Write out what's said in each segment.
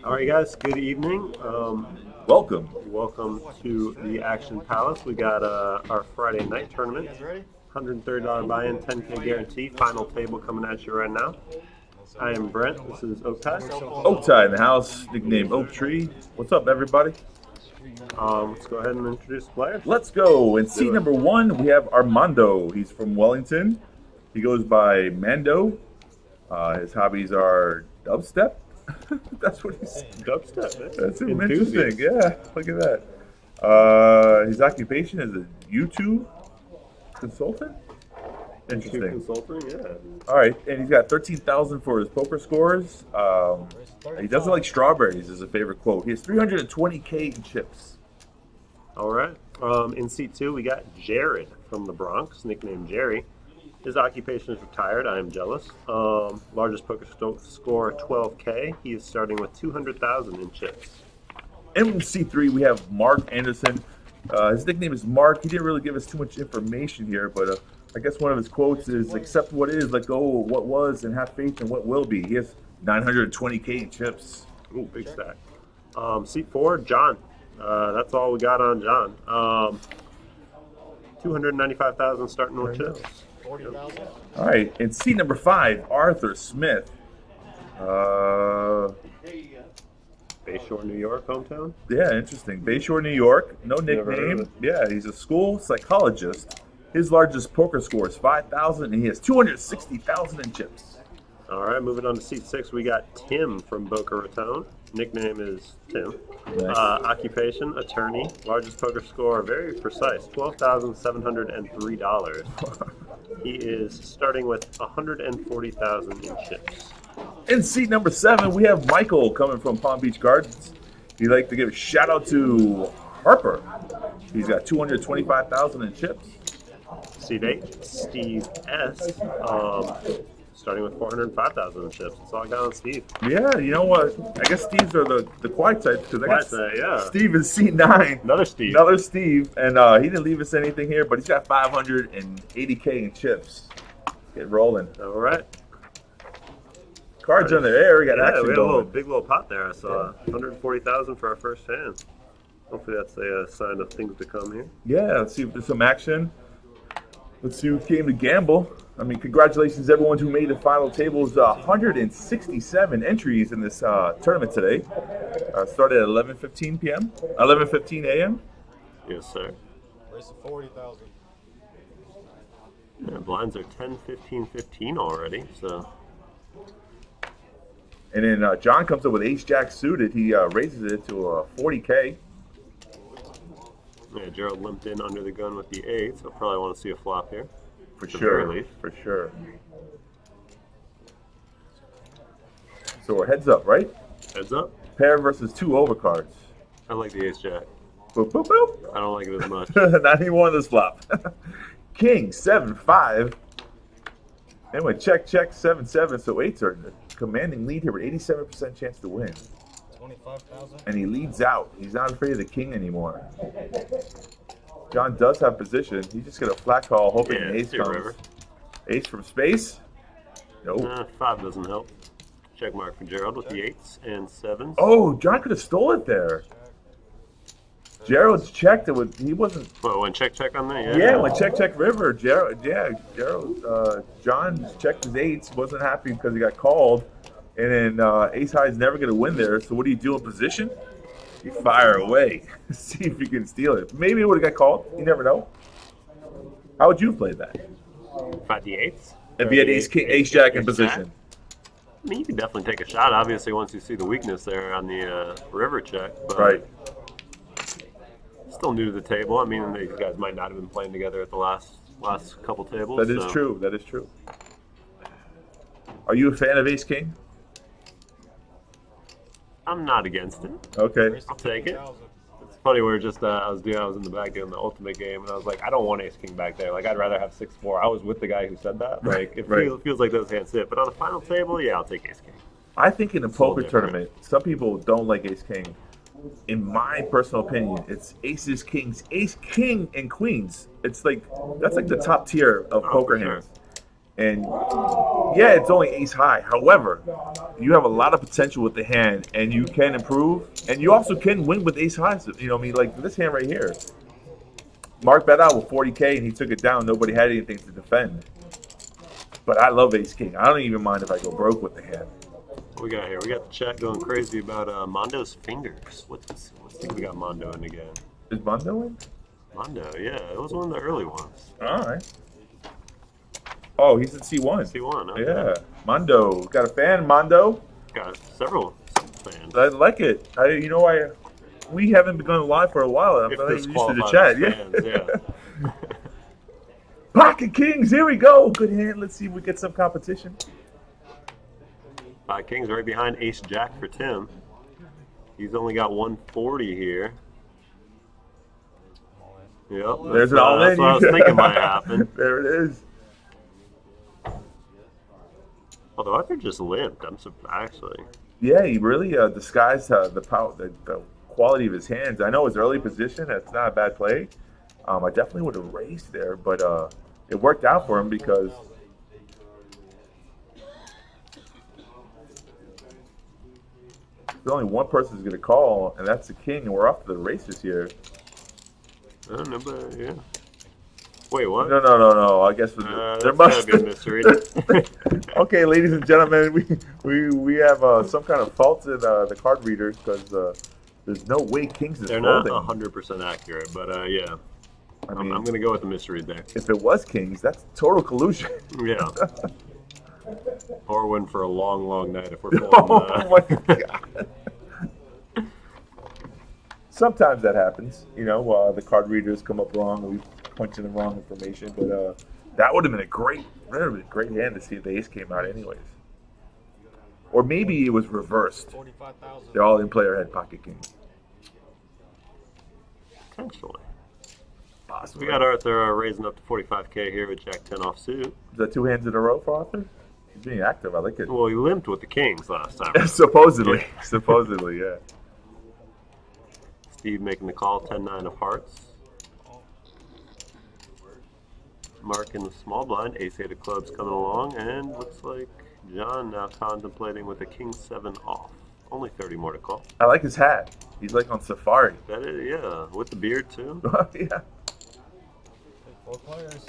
All right, guys. Good evening. Welcome. Welcome to the Action Palace. We got our Friday night tournament. $130 buy-in, 10K guarantee. Final table coming at you right now. I am Brent. This is Oaktie. Oaktie in the house, nickname Oak Tree. What's up, everybody? Let's go ahead and introduce the players. Let's go. In seat number one, we have Armando. He's from Wellington. He goes by Mando. His hobbies are dubstep. That's what he's. Dubstep. That's interesting. Yeah, look at that. His occupation is a YouTube consultant. Interesting. Consulting, yeah. All right, and he's got 13,000 for his poker scores. He doesn't like strawberries is a favorite quote. He has 320K in chips. All right. In seat two, we got Jared from the Bronx, nicknamed Jerry. His occupation is retired. I am jealous. Largest poker score, 12K. He is starting with 200,000 in chips. In C3, we have Mark Anderson. His nickname is Mark. He didn't really give us too much information here, but I guess one of his quotes is, accept what is, let go of what was, and have faith in what will be. He has 920K in chips. Ooh, big stack. Seat four, John. That's all we got on John. 295,000 starting with chips. 40,000. All right, in seat number five, Arthur Smith. Bayshore, New York, hometown. Yeah, interesting. Bayshore, New York. No Never heard of nickname. it. Yeah, he's a school psychologist. His largest poker score is 5,000, and he has 260,000 in chips. All right, moving on to seat six, we got Tim from Boca Raton. Nickname is Tim. Nice. Occupation, attorney. Largest poker score, very precise, $12,703. He is starting with 140,000 in chips. In seat number seven, we have Michael coming from Palm Beach Gardens. He'd like to give a shout out to Harper. He's got 225,000 in chips. Seat eight, Steve S. Starting with 405,000 in chips. That's all I got on Steve. Yeah, you know what? I guess Steve's are the quiet type because I got Yeah. Steve is seat nine. Another Steve. Another Steve, and he didn't leave us anything here, but he's got 580K in chips. Get rolling. All right. Cards on the air. We got Yeah, action we had a going. big little pot there. I saw 140,000 for our first hand. Hopefully that's a sign of things to come here. Yeah, let's see if there's some action. Let's see who came to gamble. I mean, congratulations everyone who made the final tables. 167 entries in this tournament today. Started at 11:15 p.m. 11:15 a.m. Yes, sir. Race of 40,000. Yeah, blinds are 10, 15, 15 already. So And then John comes up with ace-jack suited. He raises it to 40K. yeah, Gerald limped in under the gun with the 8, so probably want to see a flop here. For At the sure. very least. For sure. So we're heads up, right? Heads up. Pair versus two overcards. I like the ace jack. Boop, boop, boop. I don't like it as much. Not anymore on this flop. King 7-5. And with check 7-7, so eights are in the commanding lead here with 87% chance to win. 25,000. And he leads out. He's not afraid of the king anymore. John does have position. He's just gonna flat call, hoping Yeah, an ace see a comes. river. Ace from space. No. 5 doesn't help. Check mark for Gerald with the 8s and 7s. Oh, John could have stole it there. Gerald's checked it with. He wasn't. Well, when check on that, Yeah, when check river, Gerald. John checked his eights. Wasn't happy because he got called, and then ace high is never going to win there. So what do you do in position? You fire away, see if you can steal it. Maybe it would have got called. You never know. How would you play that? If I had the 8s? If you had ace jack in position. I mean, you can definitely take a shot, obviously, once you see the weakness there on the river check. But Right. Still new to the table. I mean, these guys might not have been playing together at the last couple tables. That is so. true. That is true. Are you a fan of ace king? I'm not against it. Okay. I'll take it. It's funny, we were just I was in the back doing the ultimate game, and I was like, I don't want ace king back there. Like, I'd rather have 6-4. I was with the guy who said that. Like, it Right. feels like those hands sit. But on a final table, yeah, I'll take ace king. I think in a a little poker different. tournament, some people don't like ace king. In my personal opinion, it's aces, kings, ace, king, and queens. It's like that's like the top tier of poker for sure. hands. And yeah, it's only ace high. However, you have a lot of potential with the hand, and you can improve, and you also can win with ace highs. You know, what I mean, like this hand right here. Mark bet out with 40K, and he took it down. Nobody had anything to defend. But I love ace king. I don't even mind if I go broke with the hand. What we got here? We got the chat going crazy about Mondo's fingers. Let's see what we got Mondo in again. Is Mondo in? Mondo, yeah, it was one of the early ones. All right. Oh, he's in C1. C1, okay. Yeah. Mondo. Got a fan, Mondo? Got several fans. I like it. We haven't been going live for a while. I'm not used to the chat. Yeah. Pocket Kings, here we go. Good hand. Let's see if we get some competition. Pocket Kings right behind Ace Jack for Tim. He's only got 140 here. Yep. There's an all in. That's what I was thinking might happen. There it is. Although Arthur just limped. I'm surprised, actually. Yeah, he really disguised the power, the quality of his hands. I know his early position. That's not a bad play. I definitely would have raced there, but it worked out for him because there's only one person who's going to call, and that's the king, and we're off to the races here. I don't know, but yeah. Wait, what? No. I guess there must be a mystery. Okay, ladies and gentlemen, we have some kind of fault in the card readers because there's no way Kings is They're folding. not 100% accurate, but yeah. I mean, I'm going to go with the mystery there. if it was Kings, that's total collusion. Yeah. Or win for a long, long night if we're pulling. Oh my god. Sometimes that happens, you know. The card readers come up wrong, and we punch in the wrong information. But that would have been a great hand to see if the ace came out, anyways. Or maybe it was reversed. 45,000. They're all in player head pocket king. Potentially. Possibly. We got Arthur raising up to 45K here with Jack 10 offsuit. Is that 2 hands in a row for Arthur? He's being active. I like it. Well, he limped with the Kings last time. Supposedly. Supposedly, yeah. Steve making the call, 10-9 of hearts. Mark in the small blind, ace-8 of clubs coming along, and looks like John now contemplating with a king 7 off. Only 30 more to call. I like his hat. He's like on safari. That is, yeah, with the beard too. Yeah. 4 players.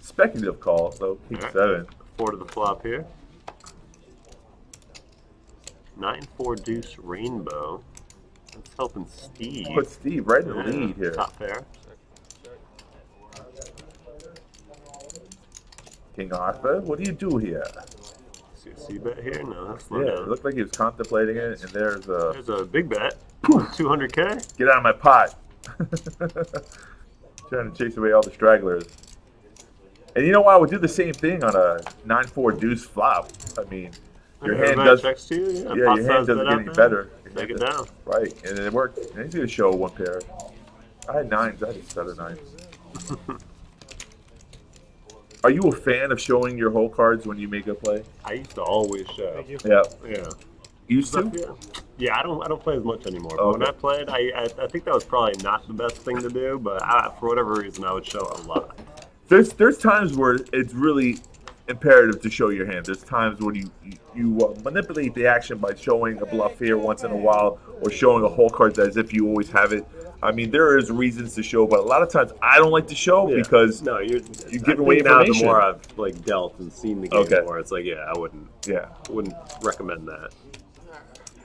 Speculative call, though. King All right. 7. 4 to the flop here. 9-4 deuce rainbow. That's helping Steve. Put Steve right in the Yeah, lead here. Top pair. King Arthur, what do you do here? See a C bet here? No, that's slow Yeah, down. it looked like he was contemplating it, and there's a big bet. 200K. get out of my pot. Trying to chase away all the stragglers. And you know what? I would do the same thing on a 9-4 deuce flop. I mean, your hand Everybody does. checks to you. Yeah, Pot your size hand doesn't bet get out any there. better. Take it down. Right, and it worked. And he's gonna show 1 pair. I had 9s. I had a set of 9s. Are you a fan of showing your hole cards when you make a play? I used to always show. Thank you. Yeah. Yeah. Used to? Yeah, I don't play as much anymore. But Okay. when I played, I think that was probably not the best thing to do, but for whatever reason, I would show a lot. There's times where it's really imperative to show your hand. There's times when you manipulate the action by showing a bluff here once in a while or showing a hole card as if you always have it. I mean, there is reasons to show, but a lot of times I don't like to show because you're giving away now. The information. more I've like dealt and seen the game Okay. more, it's like I wouldn't recommend that.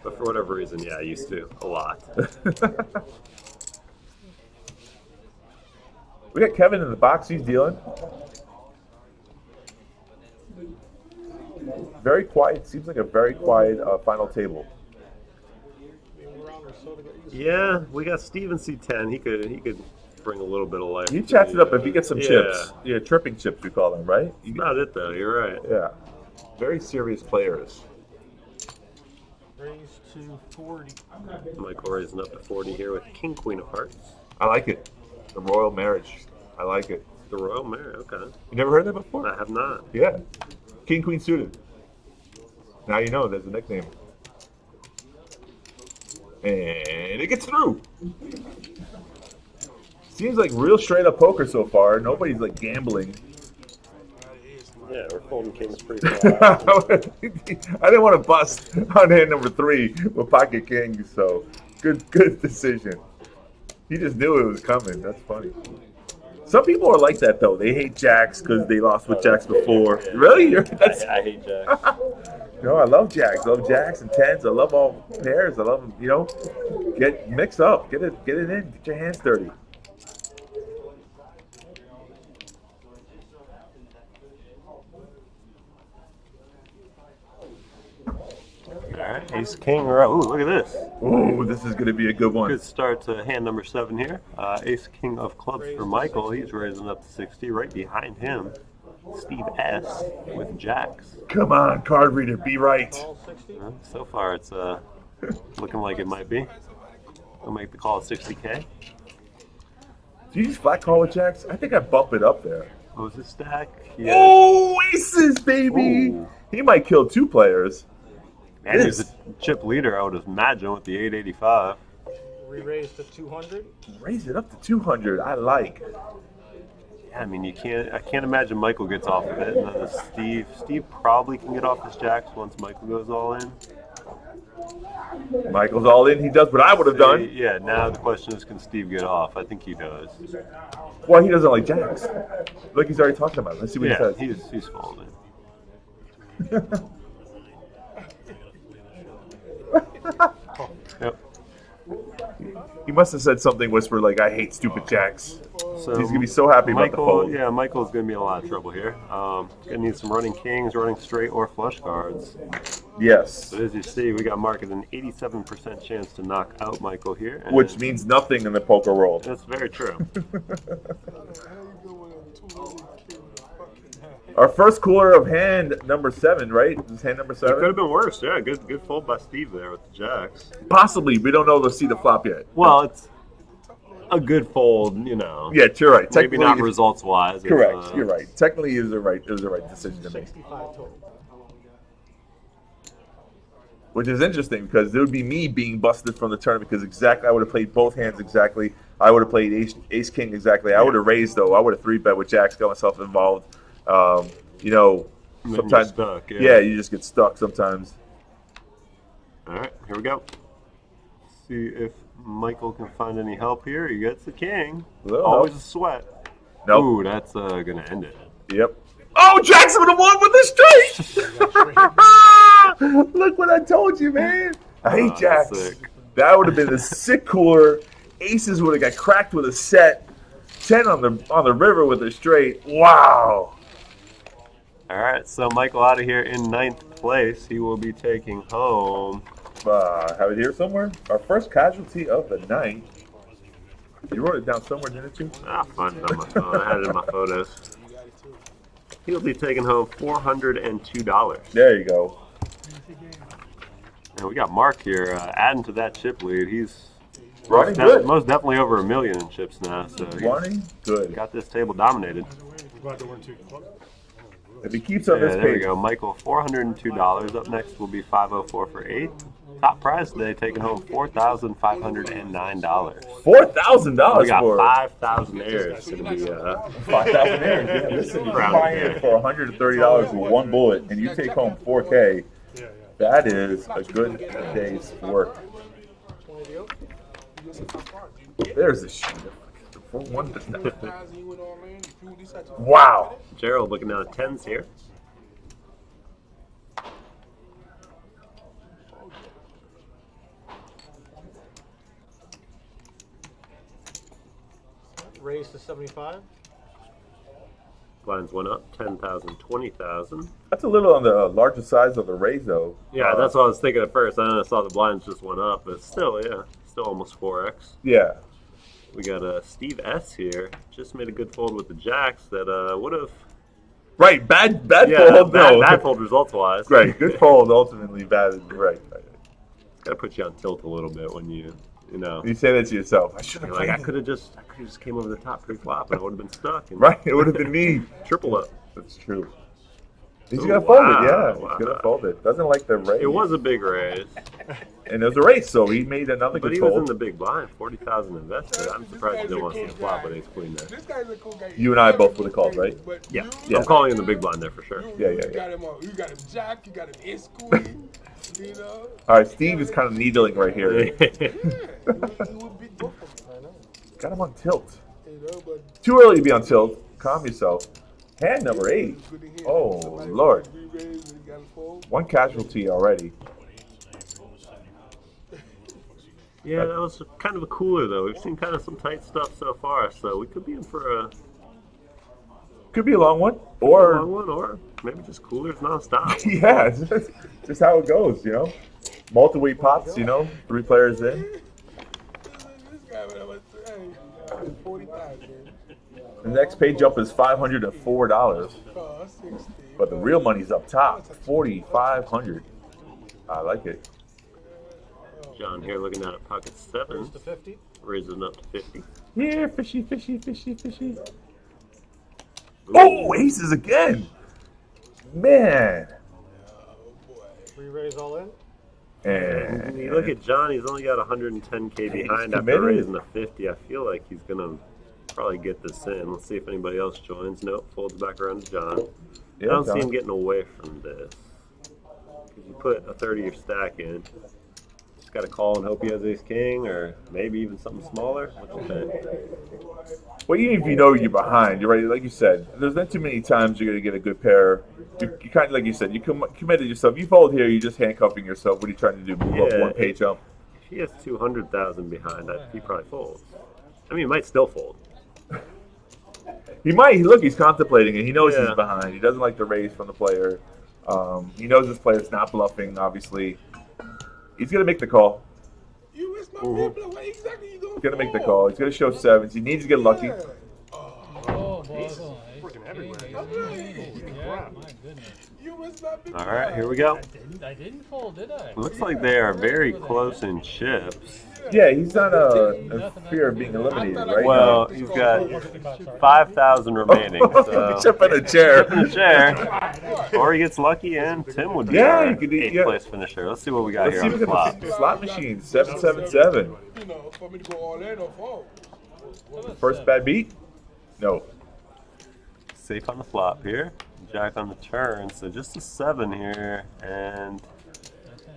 But for whatever reason, I used to a lot. We got Kevin in the box. He's dealing. Very quiet. Seems like a very quiet final table. Yeah, we got Steven C10. He could bring a little bit of life. He chats it up if he gets some Yeah. chips. Yeah, tripping chips we call them, right? That's not it though. You're right. Yeah. Very serious players. Raise to 40. Michael raising up to 40 here with King Queen of Hearts. I like it. The royal marriage. I like it. The Royal Mare. Okay, You never heard that before? I have not. Yeah. King, queen suited. Now you know there's a nickname. And it gets through. Seems like real straight up poker so far. Nobody's like gambling. Yeah, we're folding kings pretty far. I didn't want to bust on hand number 3 with pocket kings, so good decision. He just knew it was coming. That's funny. Some people are like that though. They hate jacks because they lost with jacks before. Really? I hate jacks. No, I love jacks. I love jacks and tens. I love all pairs. I love them. You know, mix up. Get it in. Get your hands dirty. Alright, ace king. Ooh, look at this. Ooh, this is going to be a good one. Good start to hand number 7 here. Ace king of clubs for Michael. He's raising up to 60. Right behind him, Steve S. with jacks. Come on, card reader, be right. So far, it's looking like it might be. We'll make the call at 60K. Do you just flat call with jacks? I think I bump it up there. Close his stack. Yeah. Oh, aces, baby! Ooh. He might kill 2 players. And he's a chip leader, I would imagine, with the 885. Re-raise to 200. Raise it up to 200. I like. Yeah, I mean, I can't imagine Michael gets off of it. And then Steve probably can get off his jacks once Michael goes all in. Michael's all in. He does what I would have done. Yeah, now the question is, can Steve get off? I think he does. Well, he doesn't like jacks. Look, he's already talking about it. Let's see what he says. He's folding. Yep. He must have said something whispered like, I hate stupid jacks. So he's going to be so happy about the fold. Yeah, Michael's going to be in a lot of trouble here. Going to need some running kings, running straight, or flush cards. Yes. But as you see, we got marked an 87% chance to knock out Michael here. Which means nothing in the poker world. That's very true. Our first cooler of hand number 7, right? This is hand number 7? Could have been worse, yeah. Good fold by Steve there with the jacks. Possibly. We don't know to see the flop yet. Well, it's a good fold, you know. Yeah, you're right. Maybe not results-wise. Correct. You're right. Technically, it was the right decision to make. Which is interesting because it would be me being busted from the tournament because I would have played both hands exactly. I would have played ace king exactly. I would have raised though. I would have 3-bet with jacks, got myself involved. You know, sometimes stuck, you just get stuck sometimes. All right, here we go. See if Michael can find any help here. He gets the king. Always a sweat. Nope. Ooh, that's gonna end it. Yep. Oh, Jackson would have won with a straight. Look what I told you, man. I hate jacks. Sick. That would have been a sick cooler. Aces would have got cracked with a set. 10 on the river with a straight. Wow. All right, so Michael out of here in 9th place. He will be taking home. Have it here somewhere. Our first casualty of the night. You wrote it down somewhere, didn't you? I'll find it on my phone. I had it in my photos. He'll be taking home $402. There you go. And we got Mark here adding to that chip lead. He's Running good. most definitely over $1 million in chips now. So Running good. Got this table dominated. If he keeps on this there we pace. go. Michael, $402. Up next will be 504 for 8. Top prize today, taking home $4,509. $4,000 We got for 5,000 airs. It's going to be 5,000 airs. Yeah, listen, you buy it for $130 with one bullet, and you take home $4K. That is a good day's work. There's the shooter. Wow. Gerald looking down at 10s here. Raise to 75. Blinds went up 10,000, 20,000. That's a little on the larger size of the raise, though. Yeah, that's what I was thinking at first. I saw the blinds just went up, but still, yeah, still almost 4x. Yeah. We got Steve S here. Just made a good fold with the jacks that would have. Right, bad fold. Bad fold results wise. Right, good fold. Ultimately, bad. Right. It's got to put you on tilt a little bit when you know. You say that to yourself. I should have. Like I could have just came over the top pre-flop and I would have been stuck. And right, it would have been me. Triple up. That's true. He's gonna fold it. Yeah, Wow. he's gonna fold it. Doesn't like the raise. It was a big raise. And it was a race, so he made another But good he was in fold. the big blind, 40,000 invested. I'm surprised he didn't want to see the flop with ace queen there. This guy's a cool guy. You and I both would have called, right? But Yeah, you- I'm calling in the big blind there for sure. Yeah. You got him on. You got him jack. You got him ace queen. You know. All right, Steve is kind of needling right here. Yeah. He would beat both of them. I know. Got him on tilt. You know, but Too early to be on tilt. Calm yourself. Hand number 8. it's good to hear Oh, somebody Lord. re-raise and got a fold. One casualty already. Yeah, that was kind of a cooler though. We've seen kind of some tight stuff so far, so we could be in for a Could be a long one. long Or, one, or maybe just coolers nonstop. yeah, it's just how it goes, you know? Multi-way pots, you know? 3 players in. This guy went over 40,000. The next page up is $504. Oh, 60. But the real money's up top, $4,500. I like it. John here looking at a pocket 7, Raise to 50. raising up to 50. Here, fishy, fishy, fishy, fishy. Oh, aces again! Man! Re-raise all in. And You look at John, he's only got 110K behind after committed. raising to 50. I feel like he's going to probably get this in. Let's see if anybody else joins. Nope, folds back around to John. I don't see him getting away from this. Because you put a 30-year stack in. Just got to call and hope he has ace-king, or maybe even something smaller. What you think? Well, even if you know you're behind, you're right. Like you said, there's not too many times you're going to get a good pair. You kind of, like you said, you committed yourself. You fold here, you're just handcuffing yourself. What are you trying to do? Move up Yeah, one page up? If he has 200,000 behind, he probably folds. I mean, he might still fold. He might. Look, he's contemplating it. He knows Yeah. he's behind. He doesn't like the raise from the player. He knows this player's not bluffing, obviously. He's going to make the call. You missed my people. What exactly you doing? He's going to make the call. He's going to show sevens. He needs to get lucky. Oh, boy. Freaking everywhere. Yeah, my goodness. You missed my people. All right, here we go. I didn't fold, did I? Looks like they are very close in chips. Yeah, he's not a fear of being eliminated, right? Well, he's got 5,000 remaining. So Chip in a chair. in the chair, or he gets lucky, and Tim would be Yeah, our you could do- 8th yeah. place finisher. Let's see what we got Let's here see on if the we flop. can slot machine 777. You know, for me to go all in or fold. First bad beat? No. Safe on the flop here. Jack on the turn, so just a 7 here, and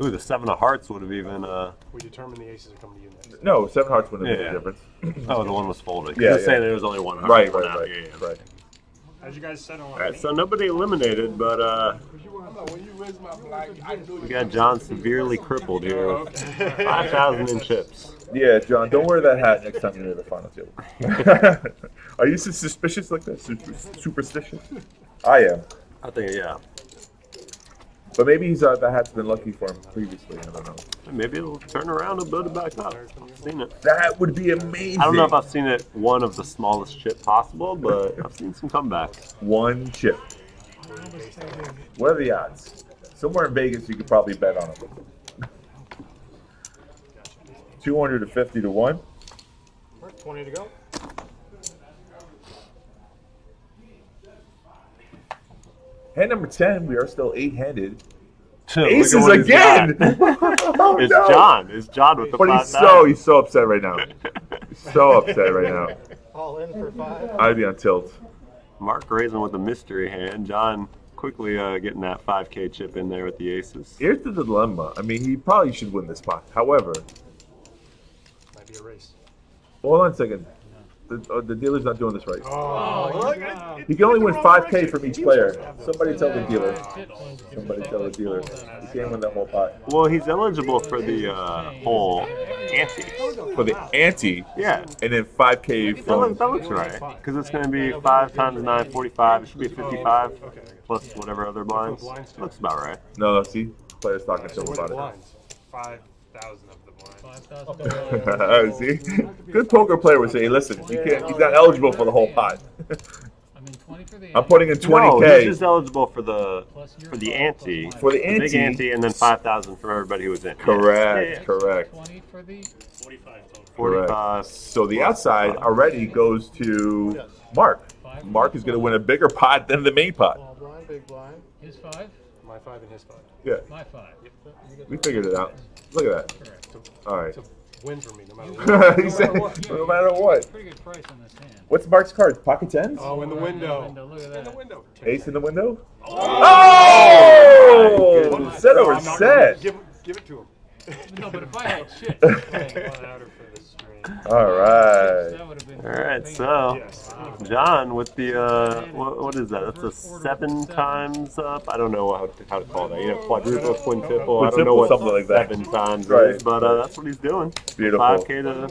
ooh, the 7 of hearts would have even. We determine the aces are coming to you next. No, 7 hearts wouldn't have made Yeah. a difference. Oh, the one was folded. Yeah, Just saying yeah. there was only one heart. Right, one right, out. right. Yeah, yeah. Right. As you guys said on All right, so nobody eliminated, but When you raise my black, I knew we got John severely crippled here with 5,000 in chips. Yeah, John, don't wear that hat next time you're at the final table. Are you suspicious like that? Superstitious? I am. I think, yeah. But maybe he's that hat's been lucky for him previously. I don't know. Maybe it'll turn around and build it back up. I've seen it. That would be amazing. I don't know if I've seen it one of the smallest chip possible, but I've seen some comebacks. One chip. What are the odds? Somewhere in Vegas, you could probably bet on it. 250 to 1. 20 to go. Hand number 10, we are still 8-handed. Look at Aces what he's again! got. Oh, It's no. John. It's John with the But 5,000. he's so upset right now. He's so upset right now. All in for 5. I'd be on tilt. Mark raising with a mystery hand. John quickly getting that 5K chip in there with the aces. Here's the dilemma. I mean, he probably should win this spot. However, Might be a race. hold on a second. The dealer's not doing this right. Oh, He can only win 5K from each player. Somebody tell the dealer. Somebody tell the dealer. He can't win that whole pot. Well, he's eligible for the whole ante. For the ante, Yeah. and then 5K from... That looks right. Because it's going to be 5 times 9, 45. It should be 55 plus whatever other blinds. Looks about right. No, see? Player's talking to him What are about the it. blinds? 5,000 of the blinds. 5,000. See? Good poker player would say, hey, listen, you can't, he's not eligible for the whole pot. I mean, 20 for the I'm putting in No, 20K. he's just eligible for the ante. For the Big ante. ante, and then 5,000 from everybody who was in. Correct, Yeah. correct. 20 for the 45. So the outside already goes to Mark. Mark is going to win a bigger pot than the main pot. Small blind, big blind. his 5. my 5 and his 5. Yeah, My 5. we figured it out. Look at that. Correct. All right. It's a win for me, no matter what. He said, no matter what. Pretty good price on this hand. What's Mark's cards? Pocket tens? Oh, in the window. Look at In the that. window. Ace in the window? Oh! Set over I'm not set. gonna give it to him. No, but if I had shit, One outer for this stream. All right. that would have been. All right, so Yes. John with the what is that? That's a 7 times up. I don't know how to call that. You know, quadruple, quintuple. I don't know what Something like that. 7 times Right. is, but that's what he's doing. Beautiful. 5K to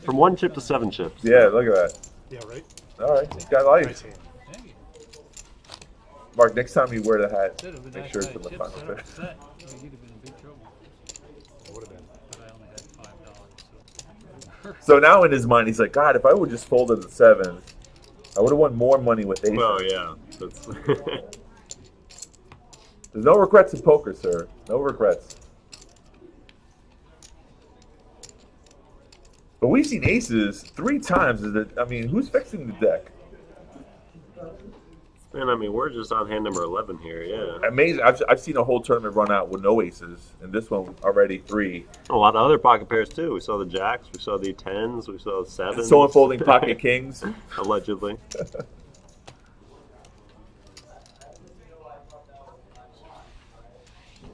from 1 chip to 7 chips. Yeah, look at that. Yeah, right? All right, this guy life. Nice hand. Mark, next time you wear the hat, make sure it's in the final You'd fit. have been in big trouble. It would have been. But I only had $5. So now in his mind, he's like, God, if I would just fold it the sevens, I would have won more money with aces. Well, yeah. That's There's no regrets in poker, sir. No regrets. But we've seen aces 3 times. I mean, who's fixing the deck? and I mean, we're just on hand number 11 here. Yeah. Amazing. I've seen a whole tournament run out with no aces, and this one already 3. A lot of other pocket pairs too. We saw the jacks, we saw the 10s, we saw the 7s. Someone folding pocket kings. Allegedly.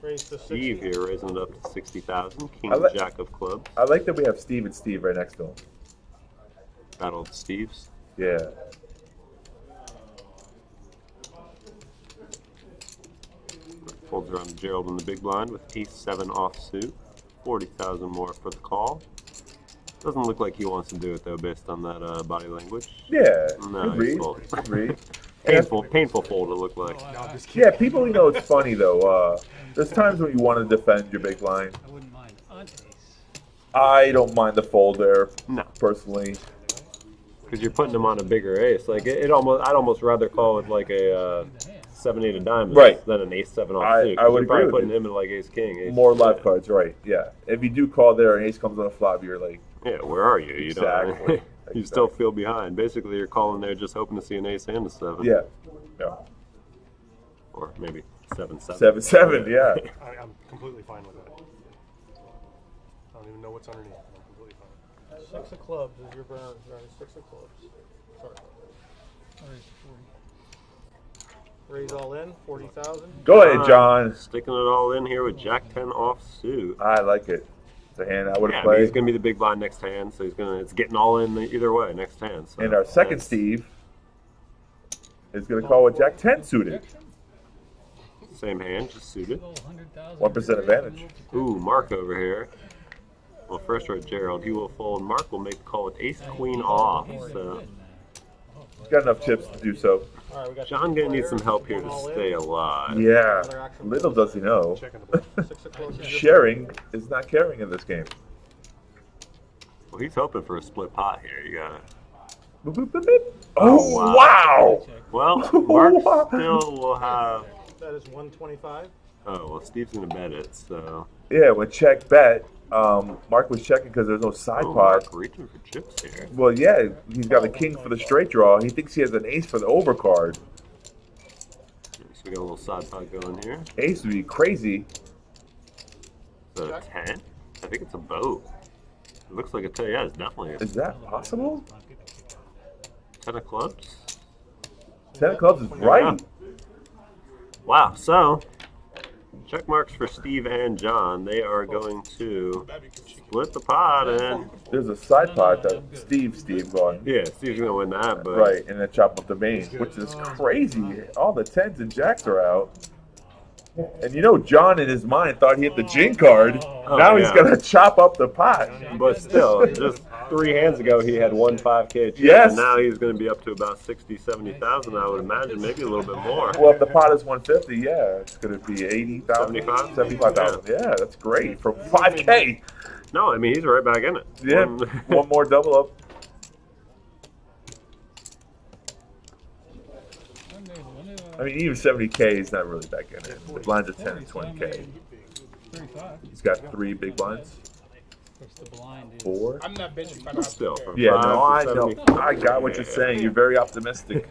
Raise to 60. Steve here raising it up to 60,000. King I like- Jack of clubs. I like that we have Steve and Steve right next to him. Battle of Steves. Yeah. Folds around to Gerald in the big blind with ace-7 offsuit. 40,000 more for the call. Doesn't look like he wants to do it though, based on that body language. Yeah. No, Good he's read. folding. Good read. Painful fold it looked like. No, I'm just kidding. Yeah, people, it's funny though. There's times when you want to defend your big line. I wouldn't mind. On ace. I don't mind the fold there, No, personally. because you're putting him on a bigger ace. Like I'd almost rather call it like a 7-8 of diamonds Right. than an ace-7 I offsuit. would You're probably agree with putting you. him in like ace-king. Ace More live cards, right? Yeah. If you do call there and ace comes on a flop, you're like, Yeah, where are you? You don't. Exactly. You still feel behind. Basically, you're calling there just hoping to see an ace and a 7. yeah, yeah. Or maybe 7-7. 7-7, yeah. I'm completely fine with that. I don't even know what's underneath. I'm completely fine. 6 of clubs is your burn. Right, 6 of clubs. Sorry. Raise all in, 40,000. Go ahead, John. Sticking it all in here with Jack-10 offsuit. I like it. It's a hand I would Yeah, have I mean, he's played. going to be the big blind next hand, so it's getting all in either way next hand. So And our second that's- Steve is going to call with Jack-10 suited. Same hand, just suited. 1% advantage. Ooh, Mark over here. Well, first we're at Gerald. He will fold. Mark will make the call with ace-queen off. So He's got enough chips to do so. All right, we got John going to need some help here to All in. stay alive. Yeah. Little does he know. Checking the board. 6 of clubs is your Sharing is not caring in this game. Well, he's hoping for a split pot here. You got to. Boop, boop, boop, boop. Oh, wow. wow. Well, Mark still will have. That is 125. Oh, well, Steve's going to bet it, so. Yeah, when check bet, Mark was checking because there's no side Oh, pot. Mark reaching for chips here. Well, yeah, he's got a king for the straight draw. He thinks he has an ace for the overcard. So we got a little side pot going here. Ace would be crazy. So 10? I think it's a boat. It looks like a 10. Yeah, it's definitely a Is that possible? 10 of clubs. 10 of clubs is right. Wow, so check marks for Steve and John. They are going to split the pot, and There's a side pot that Steve going. yeah, Steve's going to win that, but Right, and then chop up the main, which is crazy. All the 10s and jacks are out. And John in his mind thought he hit the gin card. Now he's yeah. going to chop up the pot. But still, just 3 hands ago, he had one 5K chip, Yes. and now he's going to be up to about 60, 70,000, I would imagine, maybe a little bit more. Well, if the pot is 150, yeah, it's going to be 80,000. 75? 75,000. Yeah, that's great. From 5K. No, I mean, he's right back in it. Yeah, one more double up. I mean, even 70K is not really back in it. The blinds are 10 and 20K. 35. He's got 3 big blinds. Course, the blind is 4. I'm not betting But still, from Yeah, 5 no, to I know. 70. I got what you're saying. You're very optimistic.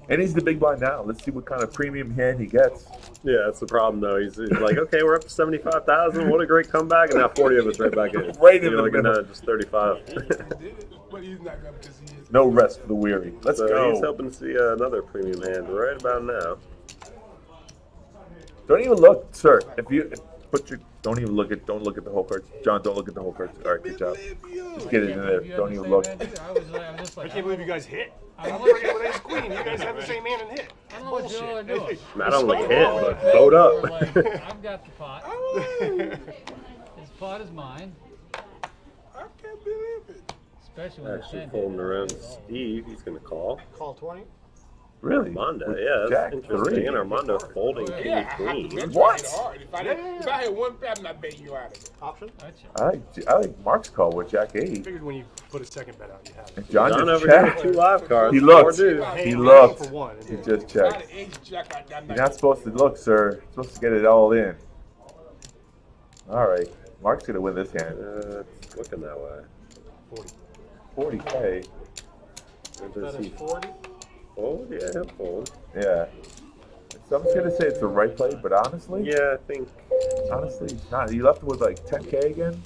And he's the big blind now. Let's see what kind of premium hand he gets. Yeah, that's the problem though. He's like, okay, we're up to 75,000. What a great comeback, and now 40 of us right back in. Right in You're the like, middle. no, just 35. But he's not gonna because he is. No rest for the weary. Let's So he's go. hoping to see another premium hand right about now. Don't even look, sir. Don't look at the whole cards. John, don't look at the whole cards. All right, good job. Just get it in there. You had Don't the even same look. hand too. I was just I like, can't believe you guys hit. I I'm don't know working with ace queen. You guys have the same hand and hit. I don't know what you all are doing. Not only hit, Oh, but okay, vote you up. were like, I've got the pot. His pot is mine. I can't believe it. Especially when it's Actually 10 folding around Steve. He's going to call. Call 20. Really? Armando, yeah, Jack that's interesting. three. And Armando folding Yeah, king I have to queen. bet What? you hard. If I had one bet, I'm not betting you out of it. Option. Gotcha. I like Mark's call with Jack I 8. figured when you put a second bet out, you have it. And John John just over here with checked. 2 live cards. He Four looked. dudes. He I'm looked. for one. and He then- just If I had checked. an ace jack, I'm You're not supposed to look, sir. You're supposed to get it all in. All right. Mark's going to win this hand. It's looking that way. 40. 40K. Or does That is he 40. fold? Yeah, he'll fold. Yeah. Someone's going to say it's the right play, but honestly, Yeah, I think. honestly, it's not. You left with like 10K again?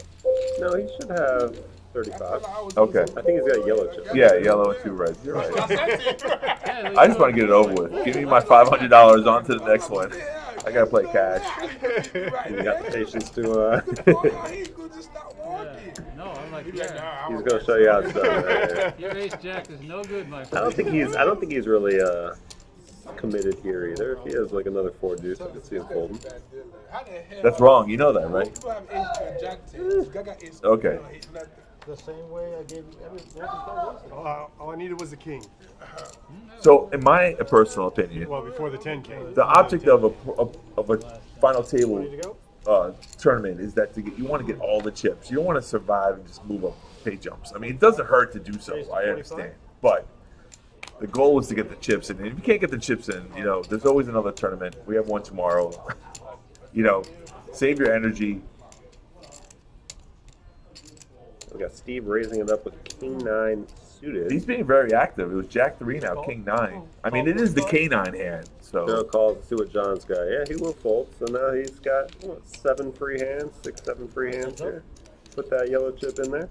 No, he should have 35. Okay. I think he's got yellow chips. Yeah, yellow and 2 reds. You're right. Yeah, I just want to get it over with. Give me my $500 on to the next one. I got to play cash. You got the patience to. No, I'm like, He's yeah, gonna show you how it's done. Right? your ace jack is no good, my I friend. don't think he's really committed here either. If he has like another 4 deuce, I could see him folding. That's wrong. You know that, right? Okay. The same way I gave every All I needed was the king. So, in my personal opinion, Well, before the 10 came. the object of a final table Ready to go? tournament is that you want to get all the chips. You don't want to survive and just move up pay jumps. I mean, it doesn't hurt to do so. I understand, but the goal is to get the chips in. And if you can't get the chips in, there's always another tournament. We have one tomorrow. Save your energy. We got Steve raising it up with king 9 suited. He's being very active. It was Jack 3 now, King 9. I mean, it is the K9 hand. Joe So calls to see what John's got. Yeah, he will fold. So now he's got 7 free hands, 6, 7 free hands here. Put that yellow chip in there.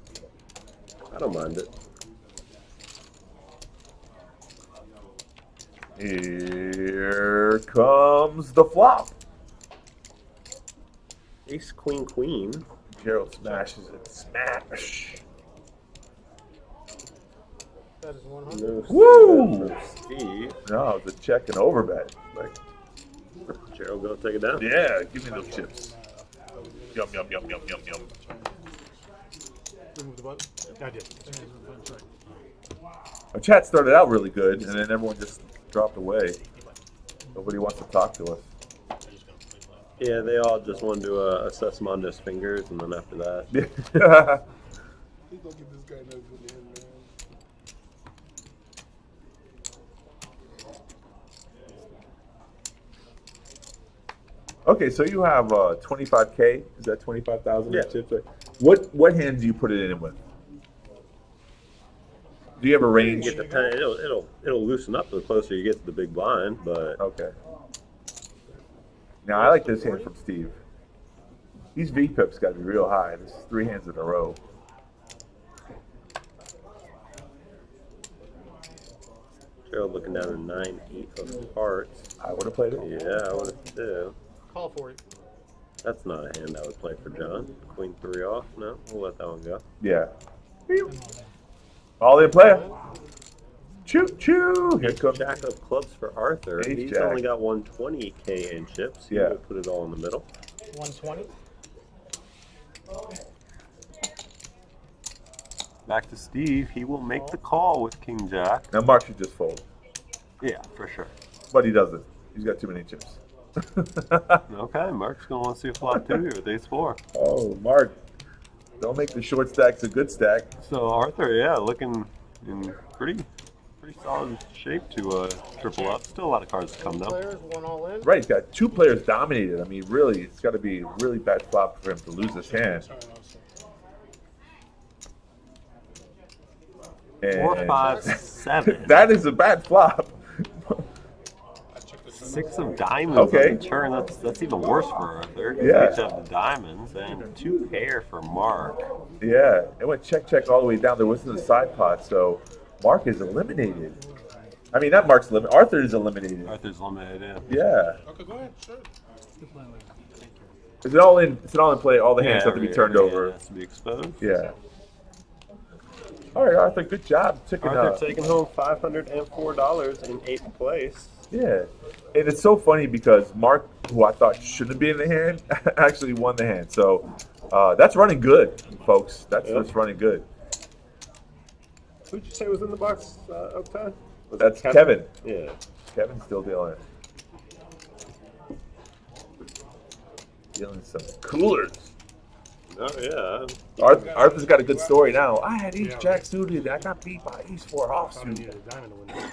I don't mind it. here comes the flop. Ace, queen, queen. Gerald smashes it. Smash. That is 100. No Woo! from Steve. No, it's a check and overbet. Like, Gerald gonna take it down. yeah, give me those chips. Yum, yum, yum, yum, yum, yum. Remove the button? I did. Our chat started out really good, and then everyone just dropped away. Nobody wants to talk to us. Yeah, they all just wanted to assess Mondo's fingers, and then after that, He's gonna get this guy another good hand, man. Okay, so you have 25K. Is that 25,000 Yeah. chips? What hand do you put it in with? Do you have a you range? get the pen. It'll loosen up the closer you get to the big blind, but Okay. Now I like this hand from Steve. These VPIP's got to be real high. This is 3 hands in a row. Gerald looking down to 9-8 of hearts. I would have played it. Yeah, I would have too. Call 40. That's not a hand I would play for John. Queen 3 off. No, we'll let that one go. Yeah. All in player. Choo choo. Here comes Jack of clubs for Arthur. Ace He's jack. only got 120K in chips. He Yeah. will put it all in the middle. 120. Back to Steve. He will make the call with King Jack. Now Mark should just fold, Yeah, for sure. but he doesn't. He's got too many chips. Okay, Mark's gonna want to see a flop too here with Ace 4. Oh, Mark, don't make the short stacks a good stack. So Arthur, yeah, looking in pretty solid shape to triple up. Still a lot of cards to come though. Players, one all in. Right, he's got 2 players dominated. I mean, really, it's got to be a really bad flop for him to lose this hand. And 4, 5, 7. that is a bad flop. 6 of diamonds Okay. on the turn. That's even worse for Arthur. 'Cause Yeah. we each have the diamonds and 2 pair for Mark. Yeah, it went check all the way down. There wasn't a side pot, so Mark is eliminated. I mean, not Mark's eliminated. Arthur is eliminated. Arthur's limited in. Yeah. Okay, go ahead. Sure. Is it all in? Is it all in play? All the hands have to be turned every over. hand has to be exposed. Yeah. All right, Arthur. Good job. Arthur taking home $504 in 8th place. Yeah, and it's so funny because Mark, who I thought shouldn't be in the hand, actually won the hand. So that's running good, folks. That's running good. Who'd you say was in the box, Octane? That's Kevin. Yeah. Kevin's still dealing some coolers. Oh, yeah. Arthur's got a good story now. I had ace jack suited. I got beat by ace 4 off Probably suited. needed a diamond to win this.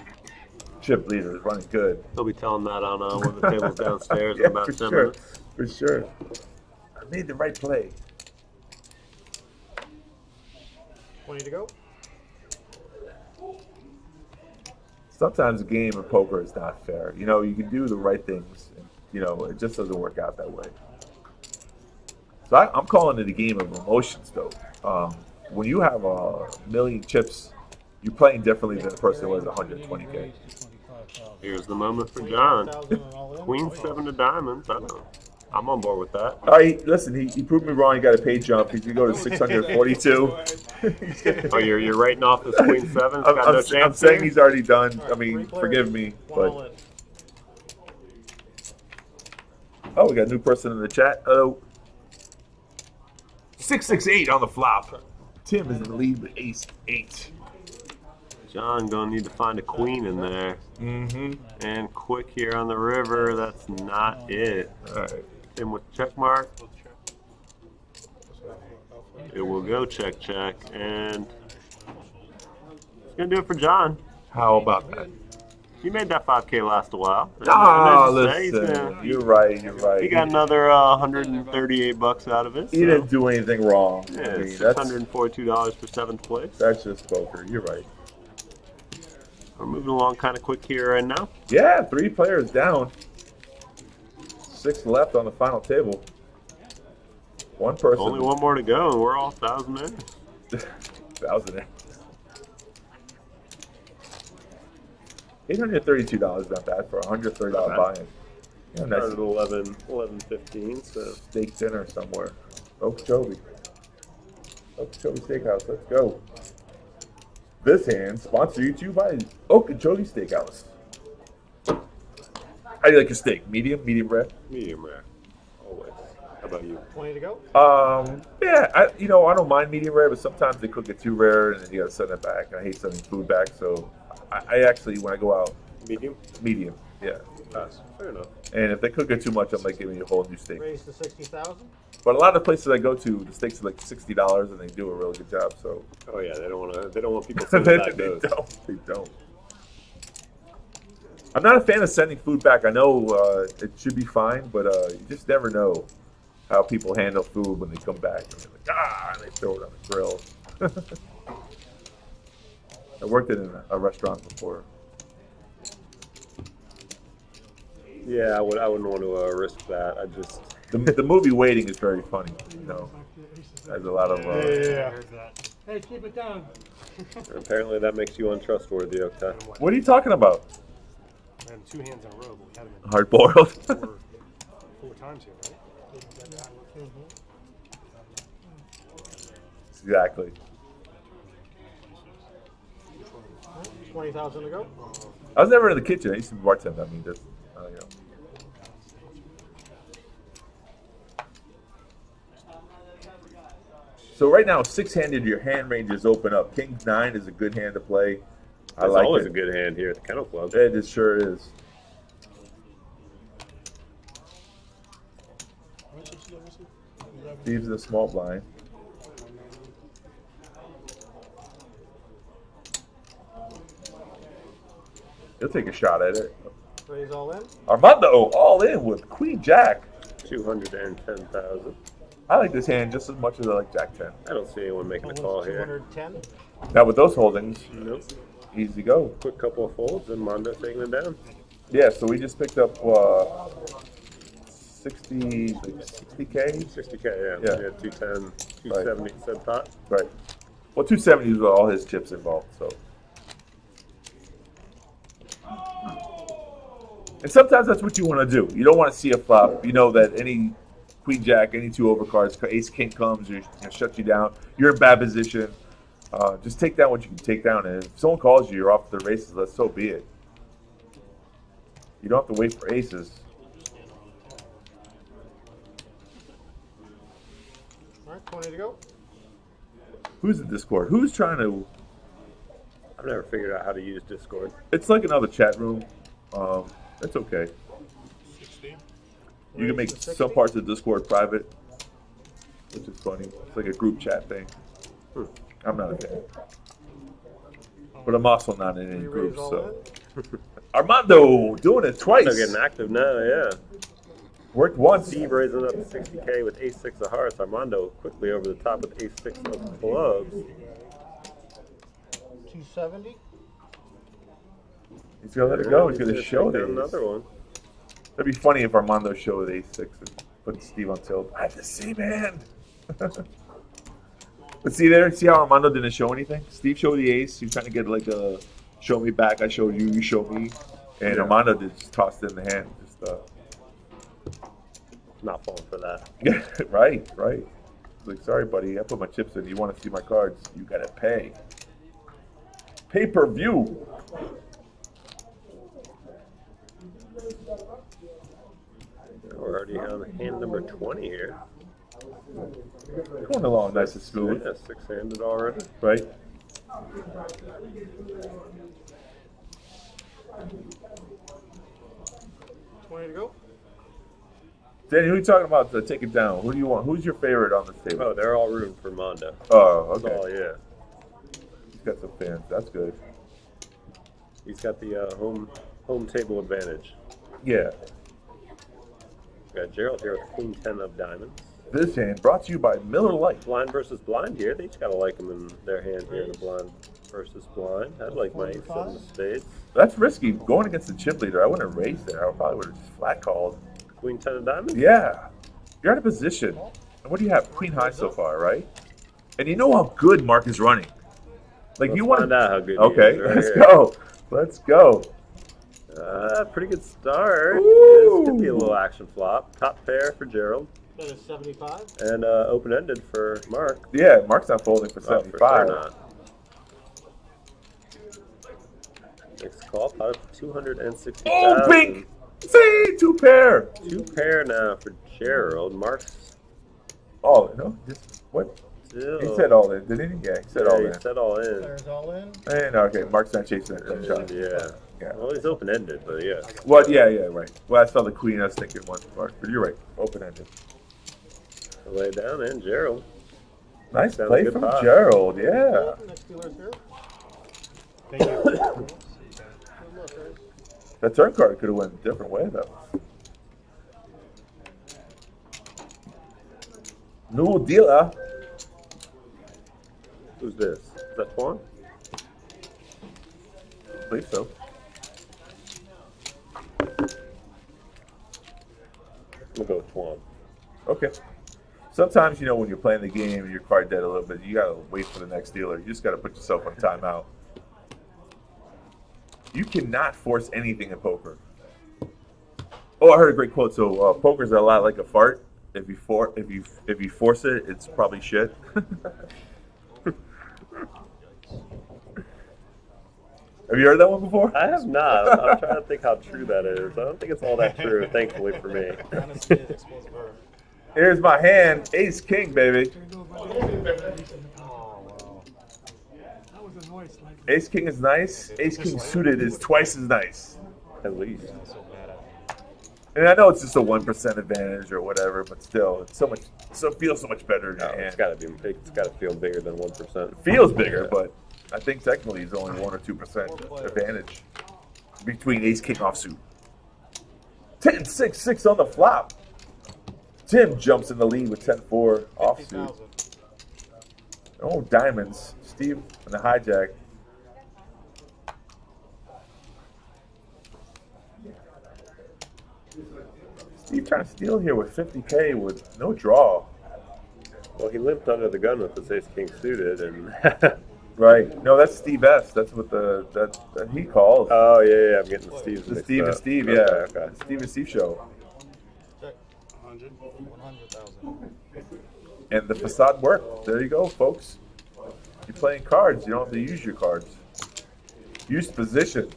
Chip leader is running good. They'll be telling that on one of the tables downstairs Yeah, in about for 10 sure. minutes. For sure. I made the right play. 20 to go. Sometimes a game of poker is not fair. You know, you can do the right things, and, you know, it just doesn't work out that way. So I'm calling it a game of emotions, though. When you have a million chips, you're playing differently than the person who has 120K. Here's the moment for John. 1,000 and all in. Queen 7 of diamonds. I'm on board with that. All right, listen, he proved me wrong. He got a pay jump. He could go to 642. Oh, you're writing off this Queen 7? It's got no I'm chance saying here? he's already done. All I right, mean, 3 players, forgive me, 1 all but in. oh, we got a new person in the chat. Hello. 668 on the flop. Tim is in the lead with ace 8. John gonna need to find a queen in there. Mm-hmm. And quick here on the river. That's not it. All right. Tim with check mark. It will go check, and it's gonna do it for John. How about that? He made that 5K last a while. And Ah, as you say, he's listen. gonna- You're right. You're right. He got another $138 out of it. He so- didn't do anything wrong. Yeah, I mean, $642 for 7th place. that's just poker. You're right. We're moving along kind of quick here right now. Yeah, 3 players down. 6 left on the final table. One person. Only one more to go, and we're all 1,000 in. 1,000. $832 not bad for a $130 buy-in. Yeah, Started nice at 11:15. So steak dinner somewhere. Okeechobee. Okeechobee Steakhouse. Let's go. This hand sponsored you too by Okeechobee Steakhouse. How do you like your steak? Medium rare? medium rare, always. How about you? 20 to go. Yeah, I don't mind medium rare, but sometimes they cook it too rare and then you gotta send it back. I hate sending food back, so I actually, when I go out, Medium. medium. Yeah. Pass. Fair enough. And if they cook it too much, I'm like giving you a whole new steak. Raise to 60,000. But a lot of places I go to, the steaks are like $60 and they do a really good job. So Oh yeah, they don't want people they, sending back they those. don't. They don't. I'm not a fan of sending food back. I know it should be fine, but you just never know how people handle food when they come back. And they're like, and they throw it on the grill. I worked in a restaurant before. Yeah, I wouldn't want to risk that. I just The movie Waiting is very funny. You know, there's a lot of. Hey, keep it down. apparently that makes you untrustworthy, Okta. What are you talking about? We had 2 hands in a row, but we had him in Hard boiled. 4 times here, right? Exactly. 20,000 to go. I was never in the kitchen. I used to bartend. I mean, just you know. So right now, 6-handed, your hand ranges open up. King 9 is a good hand to play. I That's like always it. a good hand here at the Kennel Club. It sure is. Thieves in the small blind. He'll take a shot at it. Raise all in. Armando all in with Queen Jack. 210,000. I like this hand just as much as I like Jack 10. I don't see anyone making a call here. 210. Now with those holdings, Nope. easy go. Quick couple of folds and Mondo taking it down. Yeah, so we just picked up 60K. 60K, yeah. Yeah. Yeah, 210, 270 said pot. Right. Well, 270 is all his chips involved, so. And sometimes that's what you want to do. You don't want to see a flop. You know that any queen jack, any two overcards, ace king comes, you shut you down. You're in bad position. Just take down what you can take down. And if someone calls you, you're off to the races. Let's so be it. You don't have to wait for aces. All right, 20 to go. Who's in Discord? Who's trying to? I've never figured out how to use Discord. It's like another chat room. It's okay. 60. You can make Raise to some 60? parts of Discord private, which is funny. It's like a group chat thing. I'm not a fan. But I'm also not in any Three groups, raise all so. in. Armando doing it twice. They're getting active now, yeah. Worked once. Steve raising up to 60K with ace-6 of hearts. Armando quickly over the top with ace-6 of clubs. 270. He's gonna let it go. He's gonna He's show take it. down another one. That'd be funny if Armando showed ace-6 and put Steve on tilt. I have the same hand. But see there, see how Armando didn't show anything? Steve showed the ace. He was trying to get like a show me back. I showed you, you showed me. And Yeah. Armando just tossed it in the hand. Just Not falling for that. yeah, right. Like, sorry, buddy, I put my chips in. You want to see my cards? You gotta pay. Pay-per-view. We're already on hand number 20 here. Going along nice and smooth, Yeah, 6-handed already. right? $20 to go. Danny, who are you talking about to take it down? Who do you want? Who's your favorite on this table? Oh, they're all rooting for Mondo. Oh, That's all, okay. yeah. He's got some fans. That's good. He's got the home table advantage. Yeah. We got Gerald here with Queen 10 of diamonds. This hand brought to you by Miller Lite. Blind versus blind here. They each got to like them in their hand here in the blind versus blind. I'd like my ace seven of spades. That's risky. Going against the chip leader, I wouldn't have raised there. I probably would have just flat called. Queen 10 of diamonds? Yeah. You're out of position. And what do you have? Queen high so far, right? And you know how good Mark is running. Like, Let's you want find out how good he Okay, is right let's here. go. Let's go. Pretty good start. Ooh. This could be a little action flop. Top pair for Gerald. That is 75. And open-ended for Mark. Yeah, Mark's not folding for Oh, 75. for sure not. Next call, pot of 260,000. Oh, pink! See, two pair. Two pair now for Gerald. Mark's Oh, no, just what? still. He said all in, didn't he? Yeah, he said all he in. said all in. Players all in. And okay, Mark's not chasing that dumb shot. Yeah. Yeah. Well, he's open-ended, but yeah. Well, yeah, right. Well, I saw the queen. I was thinking one Mark, but you're right. Open ended. Lay down and Gerald. Nice Sounds play good from pot. Gerald. Yeah. Next dealer's here. Thank you. Good luck, guys. That turn card could have went a different way though. New dealer. Who's this? Is that Twan? I believe so. We'll go with Twan. Okay. Sometimes, when you're playing the game and your card dead a little bit, you gotta wait for the next dealer. You just gotta put yourself on timeout. You cannot force anything in poker. Oh, I heard a great quote. So poker's a lot like a fart. If you force it, it's probably shit. Have you heard that one before? I have not. I'm trying to think how true that is. I don't think it's all that true, thankfully for me. Honestly, it's explosive verb. Here's my hand, ace king, baby. Oh, wow. That was a noise like Ace king is nice. Ace king suited is twice as nice. At least. So bad at it. And I know it's just a 1% advantage or whatever, but still, it's feels so much better in No, your hand. it's gotta feel bigger than 1%. Feels bigger, but I think technically it's only 1 or 2% advantage between ace king offsuit. 10-6-6 on the flop. Tim jumps in the lead with 10-4 offsuit. 50,000. Oh, diamonds. Steve and the hijack. Steve trying to steal here with 50K with no draw. Well, he limped under the gun with the ace king suited, and Right. No, that's Steve S. That's what that he calls. oh yeah, I'm getting the Steve's The mixed Steve and up. Steve, Okay, yeah. okay. Steve and Steve show. Check. 100. 100,000. And the facade worked. There you go, folks. You're playing cards. You don't have to use your cards. Use position.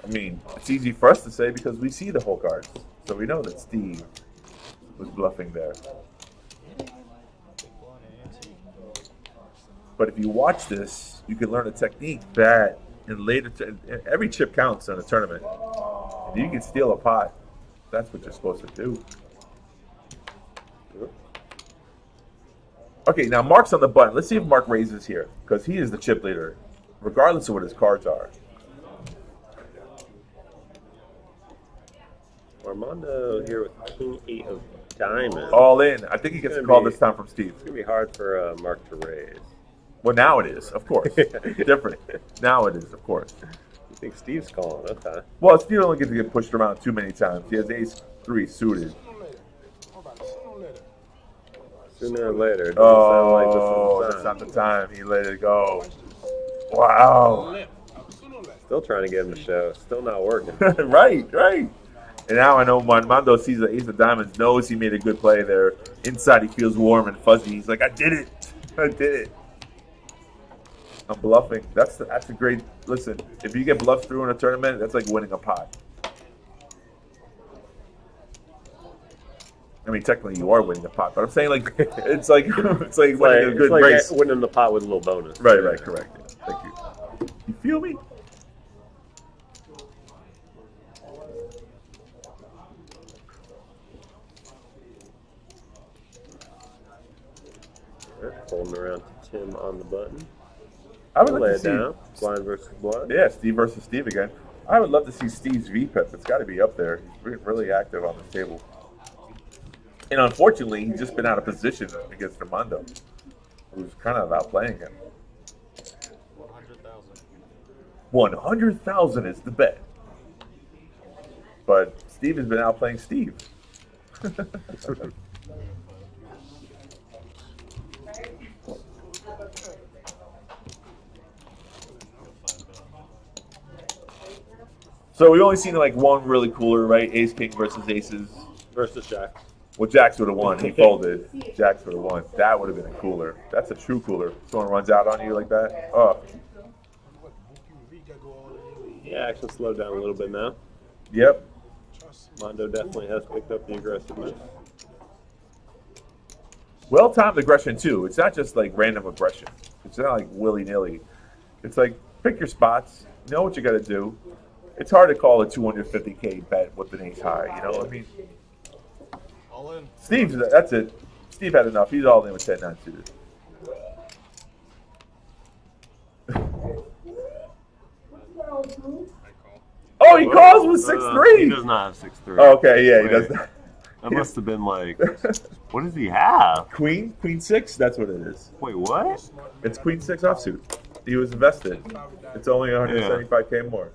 I mean, it's easy for us to say because we see the whole cards. So we know that Steve was bluffing there. But if you watch this, you can learn a technique that in later, every chip counts in a tournament. If you can steal a pot, that's what you're supposed to do. Okay, now Mark's on the button. Let's see if Mark raises here, because he is the chip leader, regardless of what his cards are. Armando here with King 8 of Diamonds. All in. I think he gets a call this time from Steve. It's gonna be hard for Mark to raise. Well, now it is, of course. Different. Now it is, of course. You think Steve's calling? Okay. Well, Steve only gets to get pushed around too many times. He has ace-3 suited. Sooner or later. It doesn't Oh, sound like this is that's the not time. the time. He let it go. Wow. Still trying to get him to show. Still not working. Right. And now I know Armando sees the ace of diamonds, knows he made a good play there. Inside, he feels warm and fuzzy. He's like, I did it. I'm bluffing. That's a great, listen, if you get bluffed through in a tournament, that's like winning a pot. I mean, technically you are winning a pot, but I'm saying like it's like winning a good race. Winning the pot with a little bonus. Right, correct. Yeah. Thank you. You feel me? Holding around to Tim on the button. I would Lay love to it see. down. Blind versus blood. Yeah, Steve versus Steve again. I would love to see Steve's VPEP. It's got to be up there. He's really active on this table. And unfortunately, he's just been out of position against Armando, who's kind of outplaying him. 100,000. 100,000 is the bet. But Steve has been outplaying Steve. So we only seen like one really cooler, right? Ace King versus Aces. Versus Jack. Well, Jax would have won. He folded. Jax would have won. That would have been a cooler. That's a true cooler. Someone runs out on you like that. Oh, Yeah, action slowed down a little bit now. yep. Mondo definitely has picked up the aggressiveness. Well-timed aggression too. It's not just like random aggression. It's not like willy-nilly. It's like pick your spots. Know what you got to do. It's hard to call a 250K bet with an ace high. You know, I mean, All in. Steve. That's it. Steve had enough. He's all in with 10-9 suited. Oh, he calls with 6-3. He does not have 6-3. Oh, okay, yeah, he does Wait, that. That must have been like, what does he have? Queen 6. That's what it is. Wait, what? It's Queen 6 offsuit. He was invested. It's only 175K more.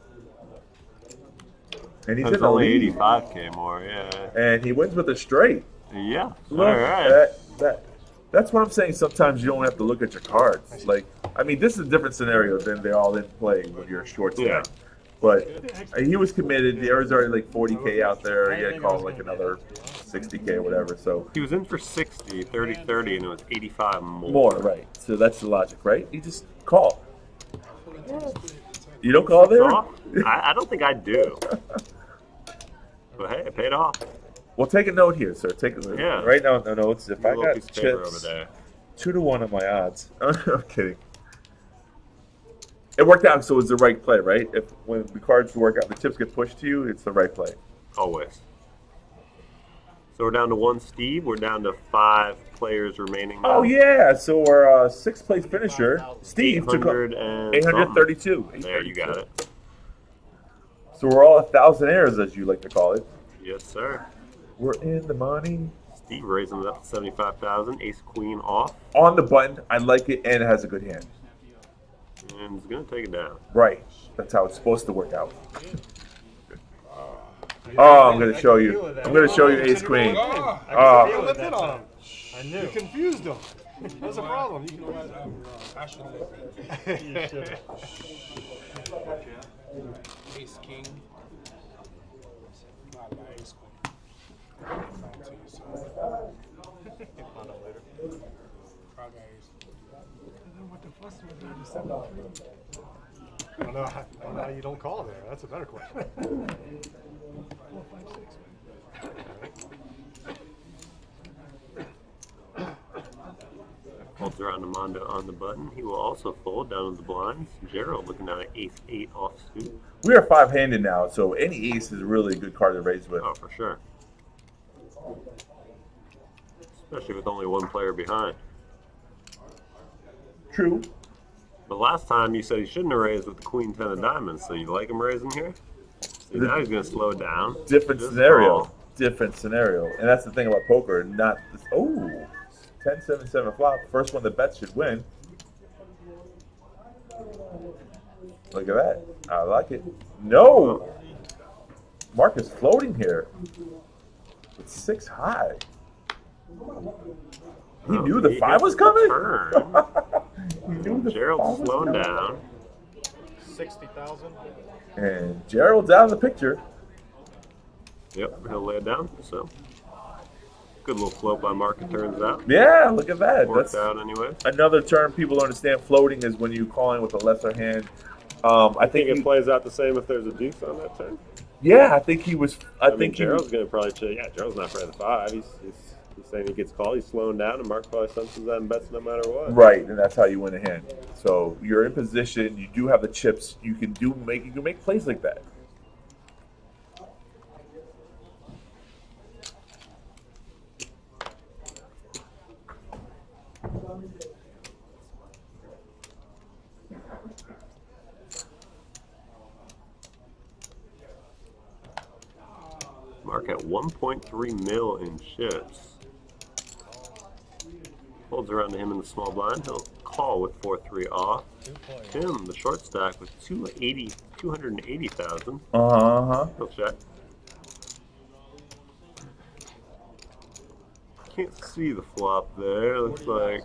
And he's It's in the only lead. 85K more, yeah. And he wins with a straight. Yeah. Look, All right. that's what I'm saying. Sometimes you don't have to look at your cards. Like, I mean, this is a different scenario than they all in play when you're a short stack. Yeah. But he was committed. There was already like 40K out there. He had to call like another 60K or whatever. So He was in for 60, 30, and it was 85 more. more, right? So that's the logic, right? You just call. You don't call there? Off? I don't think I do. But hey, it paid off. Well, take a note here, sir. Take a note. Yeah. Right now, no notes. If I Little got piece of paper chips, over there. 2-1 on my odds. I'm kidding. It worked out, so it was the right play, right? If when the cards work out, the chips get pushed to you, it's the right play. Always. So we're down to 1 Steve. We're down to 5 players remaining now. Oh yeah, so our sixth place finisher, Steve, took 800 and 832. There, you got it. So we're all 1,000 heirs, as you like to call it. Yes, sir. We're in the money. Steve raising it up to 75,000. Ace Queen off, On the button, I like it, and it has a good hand. and he's gonna take it down. Right, that's how it's supposed to work out. Oh, I'm gonna show you. I'm gonna show you ace queen. Oh, I Oh, limped in on him. I knew. You confused him. That's a problem. You can I should have You should. ace king. Not like ace queen. I'll tell you something. Find out later. Probably ace. What the fuss was there to 73? I don't know how you don't call there. That's a better question. 4, 5, 6. Folds around Armando on the button. He will also fold down to the blinds. Gerald looking at an ace-8 offsuit. we are 5-handed now, so any ace is really a good card to raise with. Oh, for sure. Especially with only one player behind. True. But last time you said he shouldn't have raised with the queen 10 of diamonds, so you like him raising here? See, now he's going to slow down. Different Just scenario. call. Different scenario. And that's the thing about poker. Not this. Oh, 10-7-7 flop. First one that bets should win. Look at that. I like it. No. Mark is floating here. With 6 high. He Oh, knew the he 5 gets was the coming? turn. He knew the 5 Gerald's was slowing coming. down. 60,000. And Gerald's out of the picture. Yep, he'll lay it down. So, good little float by Mark, it turns out. Yeah, look at that. Worked That's out anyway. another term people don't understand. Floating is when you call in with a lesser hand. I I think think it he, plays out the same if there's a deuce on that turn. yeah, I think he was. I mean, think he Gerald's going to probably say, yeah, Gerald's not afraid of the 5. He's saying he gets called. He's slowing down, and Mark probably senses that and bets no matter what. right, and that's how you win a hand. So you're in position. You do have the chips. You can make plays like that. Mark at 1.3 mil in chips. Folds around to him in the small blind. He'll call with 4-3 off. Tim, the short stack with 280,000. Uh-huh. He'll check. Can't see the flop there. Looks like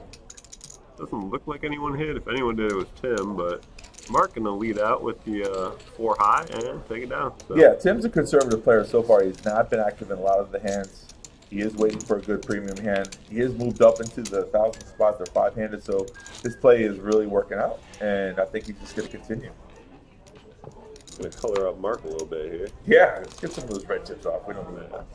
doesn't look like anyone hit. If anyone did, it was Tim. But Mark gonna lead out with the 4 high and take it down. So. Yeah, Tim's a conservative player so far. He's not been active in a lot of the hands. He is waiting for a good premium hand. He has moved up into the 1,000 spots or 5-handed, so his play is really working out, and I think he's just going to continue. Gonna color up Mark a little bit here. Yeah, let's get some of those red chips off. We don't need that.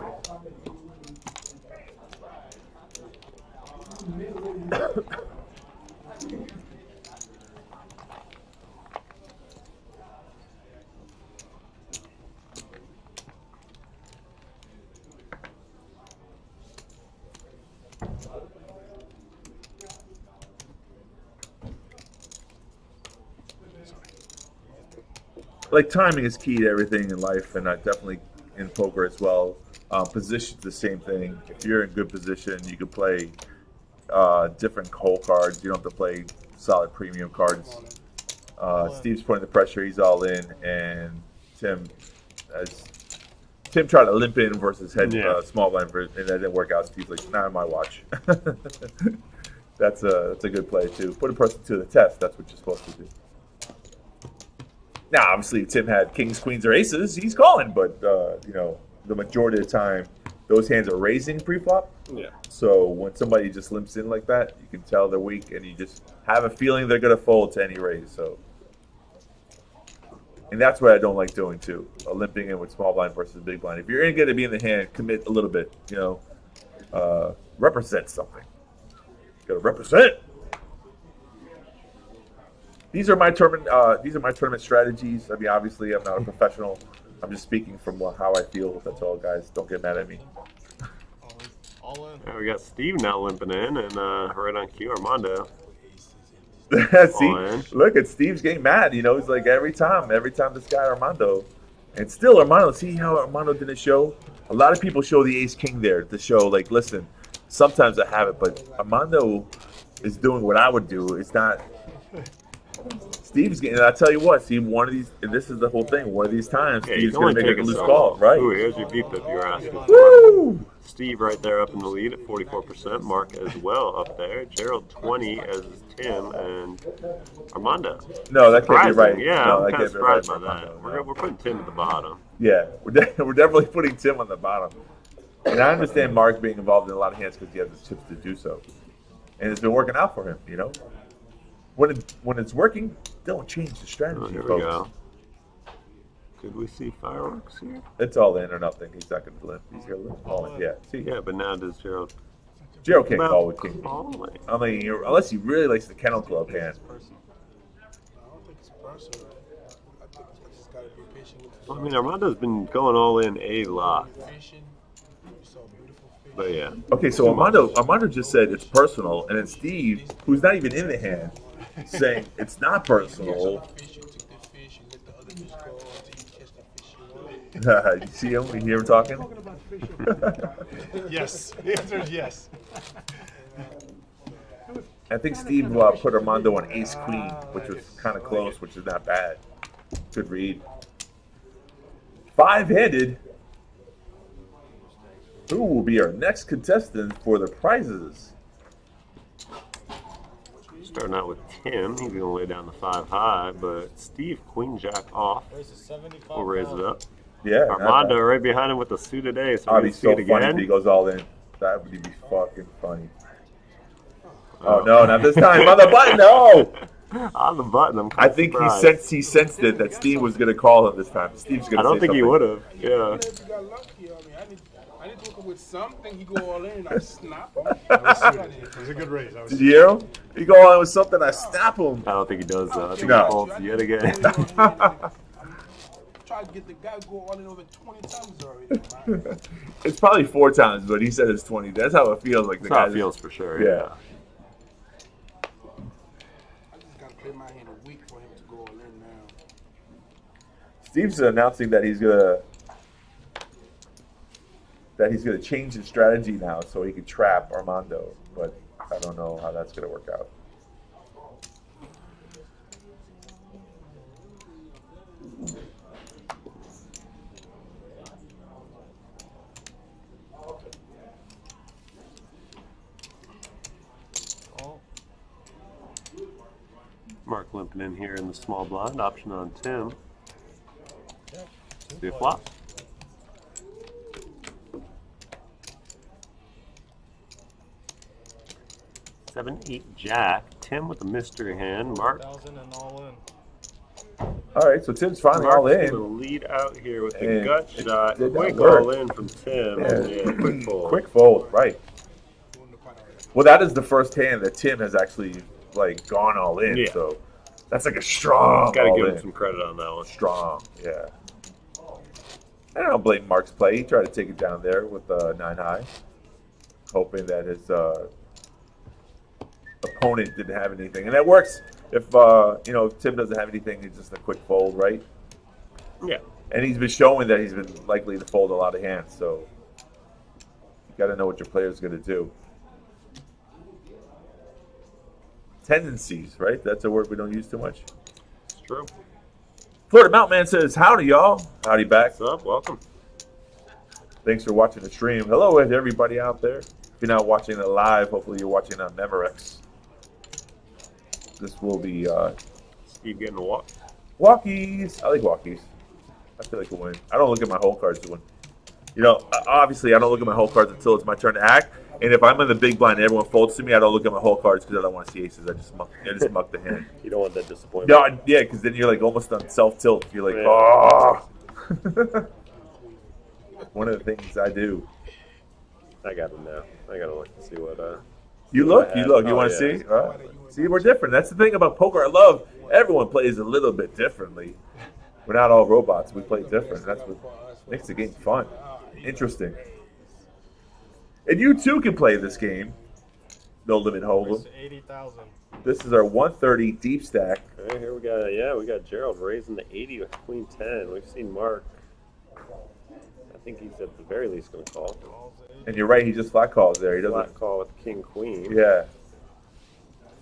Like timing is key to everything in life, and definitely in poker as well. Position's the same thing. If you're in good position, you can play different hole cards. You don't have to play solid premium cards. Steve's putting the pressure. He's all in, and Tim tried to limp in versus head small blind, and that didn't work out. Steve's like, not on my watch. That's a good play too. Put a person to the test. That's what you're supposed to do. Now, obviously, if Tim had kings, queens, or aces, he's calling. But the majority of the time, those hands are raising pre-flop. Yeah. So when somebody just limps in like that, you can tell they're weak, and you just have a feeling they're going to fold to any raise. So, and that's what I don't like doing too. Limping in with small blind versus big blind. If you're going to be in the hand, commit a little bit. Represent something. You got to represent. These are my tournament strategies. I mean, obviously, I'm not a professional. I'm just speaking from how I feel. That's all, guys. Don't get mad at me. All in. Yeah, we got Steve now limping in, and right on cue, Armando. See, look at Steve's getting mad. He's like every time this guy Armando, and still Armando. See how Armando didn't show? A lot of people show the ace king there to show, like, listen, sometimes I have it, but Armando is doing what I would do. It's not. Steve's getting. I tell you what, Steve. One of these. And this is the whole thing. One of these times, Yeah, Steve's you going can to only make a take loose so call, long. right? Ooh, here's your beep if you're asking for. Woo! Steve right there up in the lead at 44%. Mark as well up there. Gerald 20 as is Tim and Armando. No, that can't be Surprising. right. Yeah, no, I'm that kind of can't be right. surprised by that. Armando, no. We're putting Tim at the bottom. Yeah, we're definitely putting Tim on the bottom. And I understand Mark being involved in a lot of hands because he has the chips to do so, and it's been working out for him. You know, when it's working, don't change the strategy, Oh, here we folks. go. Could we see fireworks here? It's all in or nothing. He's not going to limp. He's going to limp. All in. Yeah. See, Yeah, but now does Gerald Gerald can't call with King. calling? I mean, unless he really likes the kennel club hand. I don't think it's personal. I think I just gotta be patient with the Well, I mean, Armando's been going all in a lot. fishing. You saw beautiful fish. But yeah. Okay, so Armando just said it's personal, and then Steve, who's not even in the hand, saying it's not You personal. catch the fish, you took the fish, you let the other fish go until you catch the fish you wanted. You see him? You hear him talking? Talking about fish over Yes. The answer is yes. I think Steve put Armando on ace queen, which was kind of close, which is not bad. Good read. Five-handed. Who will be our next contestant for the prizes? Starting out with Tim. He's going to lay down the 5 high, but Steve, Queen Jack off. There's a 75. We'll raise it up. Yeah. not Armando bad. right behind him with the suit today. So Oh, we he's see so it funny if again. he goes all in. That would be fucking funny. Oh no, not this time. On the button, no! On the button. I'm I kind of think surprised. he sensed it that Steve was gonna call him this time. Steve's gonna I don't say think he something. would have. Yeah. If you got lucky, I mean, I need to look with something. He go all in and I snap him. It was a good raise. I was Did you hear him? He go on with something, I snap him. I don't think he does though. I think No. he folds yet again. Try to get the guy go all in over 20 times already. Man. It's probably 4 times, but he said it's 20. That's how it feels like the That's how guy. it feels for sure. Yeah. I just gotta play my hand a week for him to go all in now. Steve's announcing that he's gonna change his strategy now so he can trap Armando, but I don't know how that's gonna work out. Oh, Mark limping in here in the small blind. Option on Tim. yeah. See a flop. Seven, 8, Jack. Tim with the mystery hand. Mark. 1,000 and all in. All right, so Tim's finally all Mark's gonna in. lead out here with the And gut it shot. did not Quick work. all in from Tim. Yeah. Yeah, quick fold. Quick fold, right? Doing the pot already. Well, that is the first hand that Tim has actually like gone all in. Yeah. So that's like a strong. Gotta all give in. him some credit on that one. Strong, yeah. I don't blame Mark's play. He tried to take it down there with 9 high, hoping that his opponent didn't have anything, and that works. If if Tim doesn't have anything, it's just a quick fold, right? Yeah. And he's been showing that he's been likely to fold a lot of hands, so you got to know what your player's going to do. Tendencies, right? That's a word we don't use too much. It's true. Florida Mountain Man says, howdy, y'all. Howdy back. What's up? Welcome. Thanks for watching the stream. Hello to everybody out there. If you're not watching it live, hopefully you're watching on Memorex. This will be Steve getting a walk. walkies. I like walkies. I feel like a win. I don't look at my whole cards to win. Obviously, I don't look at my whole cards until it's my turn to act. And if I'm in the big blind and everyone folds to me, I don't look at my whole cards because I don't want to see aces. I just muck the hand. You don't want that disappointment. No, yeah, because then you're like almost on self-tilt. You're like, Yeah. oh. One of the things I do. I got him now. I gotta look to see what. You what look, I you have. look. You Oh, want yeah. to see? All right. See, we're different. That's the thing about poker. I love everyone plays a little bit differently. We're not all robots. We play different. That's what makes the game fun, interesting. And you too can play this game. No limit hold'em. There's 80,000. This is our 130 deep stack. Okay, here we got Gerald raising the 80 with Queen 10. We've seen Mark. I think he's at the very least going to call. All's in. And you're right. He just flat calls there. He doesn't. Flat call with King Queen. Yeah.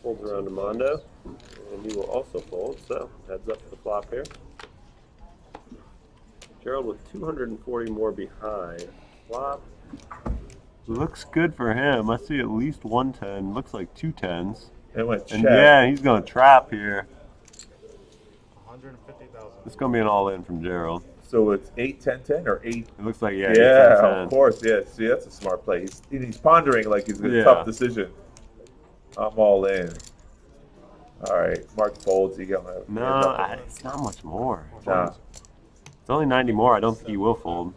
Folds around to Mondo. and he will also fold. So heads up to the flop here. Gerald with 240 more behind. Flop. Looks good for him. I see at least 110. Looks like 2 10s. It went check. And yeah, he's going to trap here. 150,000. It's going to be an all-in from Gerald. So it's 8, 10, 10 or 8? It looks like, yeah, 8, 10, 10. Of course. Yeah, see, that's a smart play. He's pondering like he's a Yeah. tough decision. I'm all in. All right, Mark folds. You got No, it's not much more. Nah. It's only 90 more. I don't think he will fold.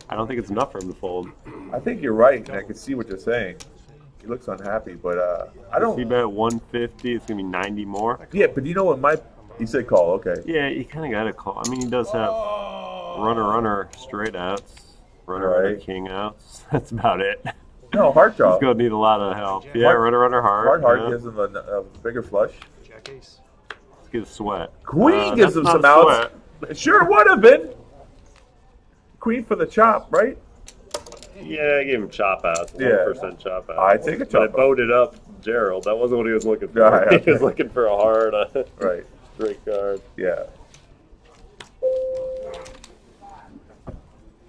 I don't think it's enough for him to fold. I think you're right, and I can see what you're saying. He looks unhappy, but I don't. He bet 150. It's gonna be 90 more. Yeah, but you know what? He said call. Okay. Yeah, you kind of got to call. I mean, he does have runner straight outs, runner Right. king outs. That's about it. No, heart draw. He's gonna need a lot of help. Yeah, runner hard. Hard yeah. gives him a bigger flush. Jack ace. Let's get a sweat. Queen gives that's him not some a outs. sweat. Sure would have been. Queen for the chop, right? Yeah, I gave him chop outs. 1% Yeah. chop out. I take a But chop it out. voted up Gerald. That wasn't what he was looking for. Yeah, He okay. was looking for a hard Right. straight card. Yeah.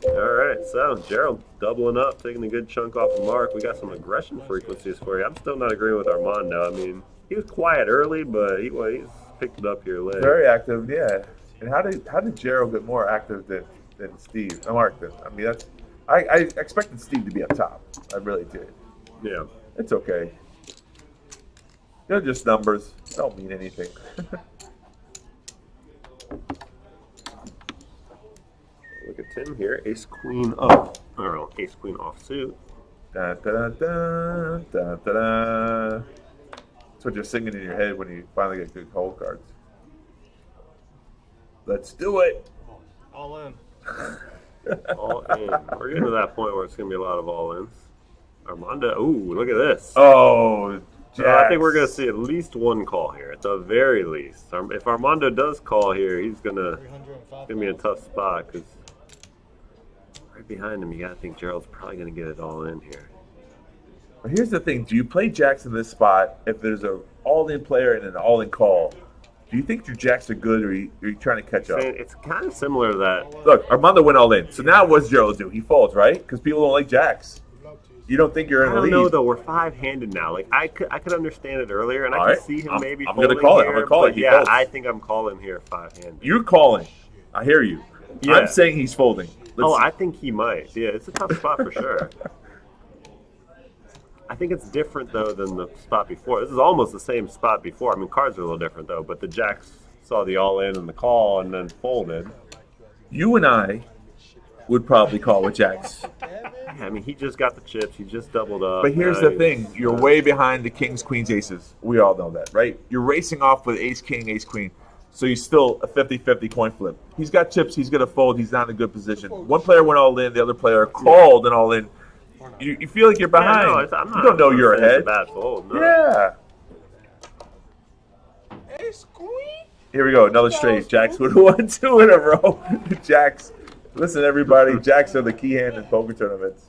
All right, so Gerald doubling up, taking a good chunk off of Mark. We got some aggression frequencies for you. I'm still not agreeing with Armando. I mean, he was quiet early, but he's picked it up here late. Very active, yeah. And how did Gerald get more active than Steve? Mark did. I mean, I expected Steve to be up top. I really did. Yeah. It's okay. They're just numbers. Don't mean anything. Look at Tim here. Ace queen up. Or ace queen offsuit. Da, da, da, da, da, da. That's what you're singing in your head when you finally get good cold cards. Let's do it. All in. All in. We're getting to that point where it's going to be a lot of all-ins. Armando. Ooh, look at this. Oh, So I think we're going to see at least one call here, at the very least. If Armando does call here, he's going to be in a tough spot because right behind him, you got to think Gerald's probably going to get it all in here. But here's the thing. Do you play jacks in this spot if there's an all-in player and an all-in call? Do you think your jacks are good, or are you trying to catch up? It's kind of similar to that. Look, Armando went all in. So now what's Gerald do? He folds, right? Because people don't like jacks. You don't think you're in I the don't lead. know, though. We're five-handed now. Like, I could understand it earlier, and All I right. could see him I'm maybe gonna folding call it. I'm here, gonna call it. but He yeah, folds. I think I'm calling here five-handed. You're calling. I hear you. Yeah. I'm saying he's folding. I think he might. Yeah, it's a tough spot for sure. I think it's different, though, than the spot before. This is almost the same spot before. I mean, cards are a little different, though, but the jacks saw the all-in and the call and then folded. You and I would probably call with jacks. Yeah, I mean, he just got the chips. He just doubled up. But here's the thing. You're way behind the kings, queens, aces. We all know that, right? You're racing off with ace, king, ace, queen. So he's still a 50-50 coin flip. He's got chips. He's going to fold. He's not in a good position. One player went all in. The other player called and all in. You feel like you're behind. I'm not, you don't know you're it's ahead. a bad fold. No. Yeah. Ace queen. Here we go. Another straight. Jacks would have won 2 in a row. Jacks. Listen, everybody. Jacks are the key hand in poker tournaments.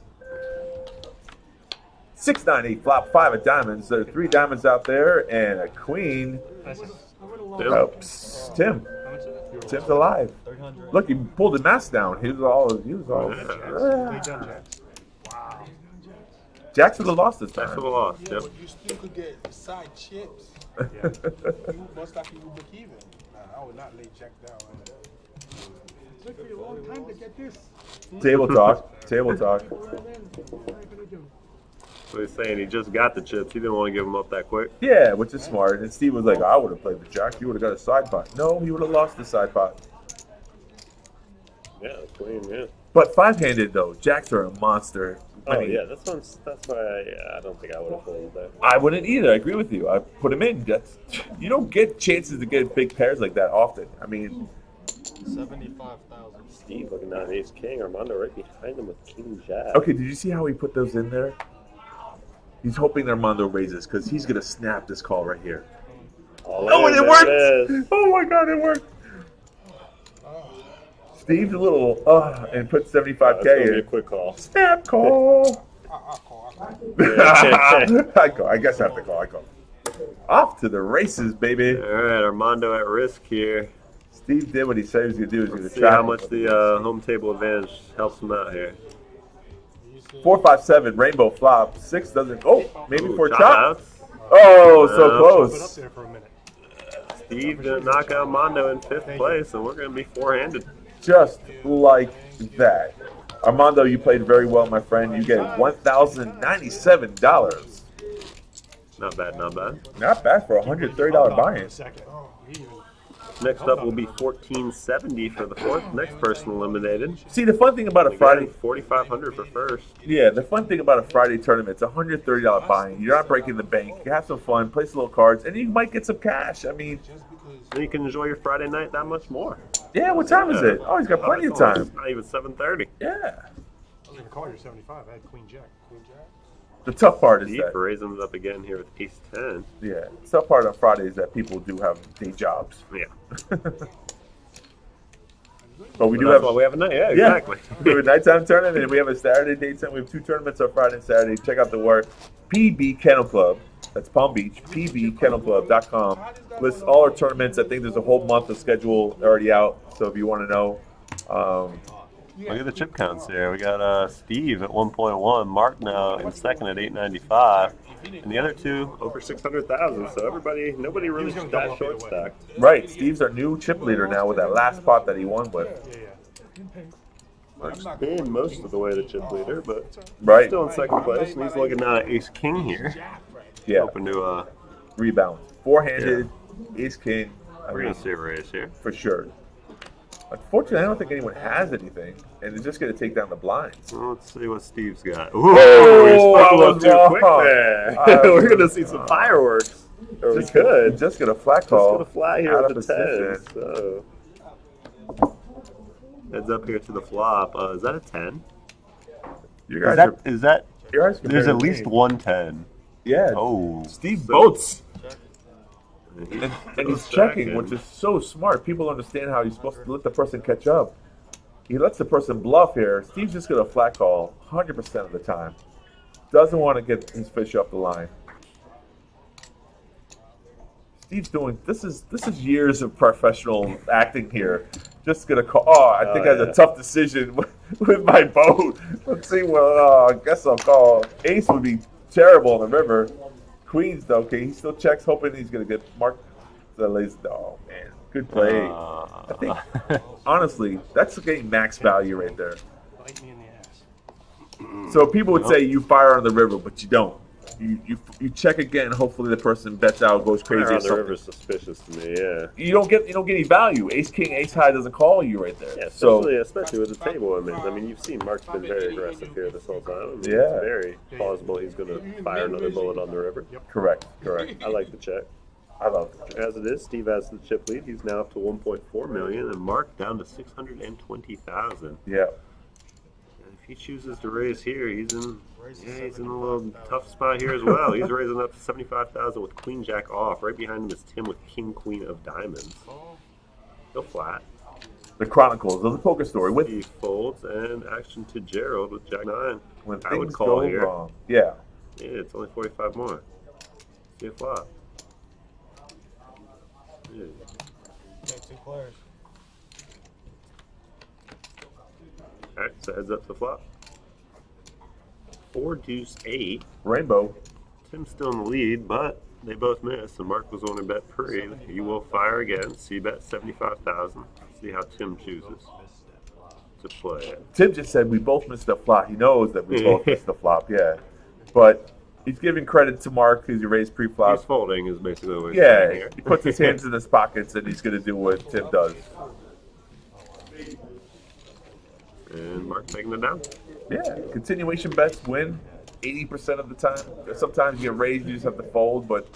6, 9, 8 flop, 5 of diamonds. There are 3 diamonds out there and a queen. Oops. Tim. Tim's alive. 300. Look, he pulled the mask down. He was all. Play done jacks. Jacks would have lost this That's time. for the loss. Yeah, Yep. but you still could get side chips. Yeah. You most likely would break even. Nah, I would not lay jack down like that. Took me a long time to get this. Table talk. Table talk. What am I gonna do? So he's saying he just got the chips. He didn't want to give them up that quick. Yeah, which is smart. And Steve was like, I would have played the jack. You would have got a side pot. No, he would have lost the side pot. Yeah, queen. Yeah. But 5-handed though, jacks are a monster. Oh yeah, that's why I don't think I would have folded that. I wouldn't either. I agree with you. I put him in. You don't get chances to get big pairs like that often. I mean, 75,000. Steve looking down at ace king. Armando right behind him with king jack. okay, did you see how he put those in there? He's hoping Armando raises because he's going to snap this call right here. Oh, and it worked! Oh my God, it worked! Steve's a little, and put 75K That's gonna be a in. quick call. Snap call! I'll call. I go. I guess I have to call. I go. Off to the races, baby. All right, Armando at risk here. Steve did what he said he was going to do. He was going Let's to see try how much the home table advantage helps him out here. 4, 5, 7, rainbow flop. 6 doesn't. Oh, maybe Ooh, for a chop chop. outs. Oh, so Put it up close. there for a minute. Steve didn't knock out Armando in 5th place, and we're going to be four-handed. Just like that. Armando, you played very well, my friend. You get $1,097. Not bad, not bad. Not bad for a $130 buy-in. Second. He even- Next up will be $1,470 for the 4th. Next person eliminated. See, the fun thing about a We got Friday, $4,500 for first. yeah, the fun thing about a Friday tournament, it's a $130 buy-in. You're not breaking the bank. You have some fun, play some little cards, and you might get some cash. I mean, Then you can enjoy your Friday night that much more. yeah, what time is it? Oh, he's got plenty of It's only- time. It's not even 7:30. Yeah. I was going to call your 75. I had Queen Jack. Queen Jack? The tough part is Steve that, raising it up again here with Ace-10. yeah, the tough part on Friday is that people do have day jobs. Yeah. But we do That's have why we have a night. Yeah, Yeah. exactly. we have a nighttime tournament and we have a Saturday daytime. We have 2 tournaments on Friday and Saturday. Check out the work. PB Kennel Club. That's Palm Beach. PBKennelClub.com. Lists all our tournaments. I think there's a whole month of schedule already out. So if you want to know, Look at the chip counts here. We got Steve at 1.1, Mark now in second at 895, and the other two over 600,000. So nobody really that short stacked. right, Steve's our new chip leader now with that last spot that he won with. Yeah. Mark's been most of the way the chip leader, but Right. still in second place, and he's looking now at Ace King here, Yeah. hoping to. Rebound. Four-handed, ace king. I We're mean, gonna see a raise here. for sure. Unfortunately, I don't think anyone has anything, and it's just going to take down the blinds. Well, let's see what Steve's got. Oh, Ooh, he spoke a little I too was quick wrong. there. I was We're gonna see some fireworks. Or we could. Just get a flat Just call. gonna fly here out with of the 10. position. So heads up here to the flop. Is that a 10? You Is guys that? are. Is that? You guys There's compared at to least me. one 10. Yeah. Oh, Steve so- boats. He's And he's still checking, stacking. which is so smart. People understand how he's supposed to let the person catch up. He lets the person bluff here. Steve's just going to flat call 100% of the time. Doesn't want to get his fish off the line. Steve's doing this is years of professional acting here. Just gonna call. Oh, I think I had yeah. a tough decision with my boat. Let's see. Well, I guess I'll call. Ace would be terrible in the river. Queens though. Okay, he still checks, hoping he's gonna get marked. The lazy. Oh man, good play. I think honestly, that's getting max value right there. Bite me in the ass. So people would say you fire on the river, but you don't. You check again. Hopefully the person bets out, goes crazy Fire or on the something. river's suspicious to me. Yeah. You don't get any value. Ace King, Ace High doesn't call you right there. Yeah, So especially with the table image. I mean, you've seen Mark's been very aggressive here this whole time. I mean, Yeah. It's very plausible he's going to fire another bullet on the river. correct. I like the check. I love it. As it is, Steve has the chip lead. He's now up to 1.4 million, and Mark down to 620,000. Yeah. And if he chooses to raise here, he's in a little tough spot here as well. He's raising up to 75,000 with Queen Jack off. Right behind him is Tim with King Queen of Diamonds. Go flat. The Chronicles of the Poker Story with He folds and action to Gerald with Jack 9. when I would things call go here. wrong. Yeah. Yeah, it's only 45 more. See a flop. Yeah. Got 2 players. Alright, so heads up to the flop. 4 deuce 8. Rainbow. Tim's still in the lead, but they both missed, and Mark was on to bet pre. You will fire again. So you bet 75,000. See how Tim chooses to play it. Tim just said we both missed the flop. He knows that we both missed the flop. Yeah. But he's giving credit to Mark because he raised He's pre-flop. folding is basically what he's Yeah. saying here. He puts his hands in his pockets and he's going to do what Tim does. And Mark taking it down. Yeah, continuation bets win 80% of the time. Sometimes you get raised, you just have to fold, but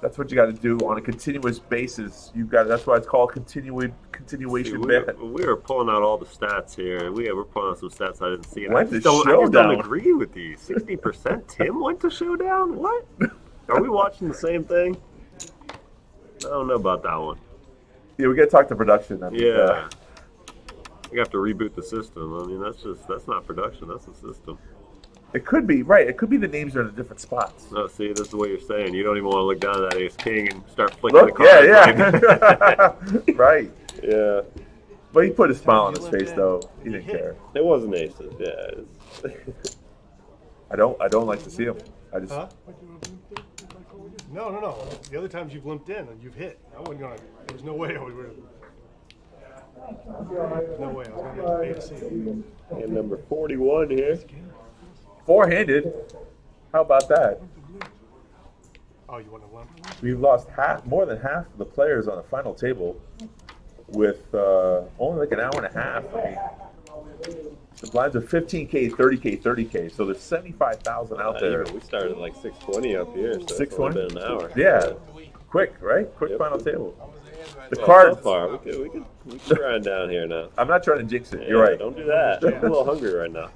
that's what you got to do on a continuous basis. That's why it's called continuation bet. We were pulling out all the stats here. We're pulling out some stats I didn't see. And I Went just to don't showdown. agree with these. 60% Tim went to showdown? What? Are we watching the same thing? I don't know about that one. Yeah, we got to talk to production. I mean, You have to reboot the system. I mean, that's not production. That's the system. It could be, right. It could be the names are in different spots. Oh, see, this is what you're saying. You don't even want to look down at that ace king and start flicking the Look, cards. yeah. Right. Yeah. But he put a smile on his face, though. He didn't care. It wasn't aces, yeah. I don't like to see him. I just Huh? No. The other times you've limped in and you've hit. I wasn't gonna. There was no way I would. No way I was gonna get A to C. And number 41 here. four-handed. How about that? Oh, you want to limp? We've lost more than half of the players on the final table with only like an hour and a half. I mean, the blinds are 15K, 30K, 30K. So there's 75,000 out there. We started at like 620 up here, so 620? it's only been an hour. Yeah, quick, right? Quick Yep. final table. The Well, cards. So far, we could grind down here now. I'm not trying to jinx it. Yeah, You're right. Don't do that. I'm a little hungry right now.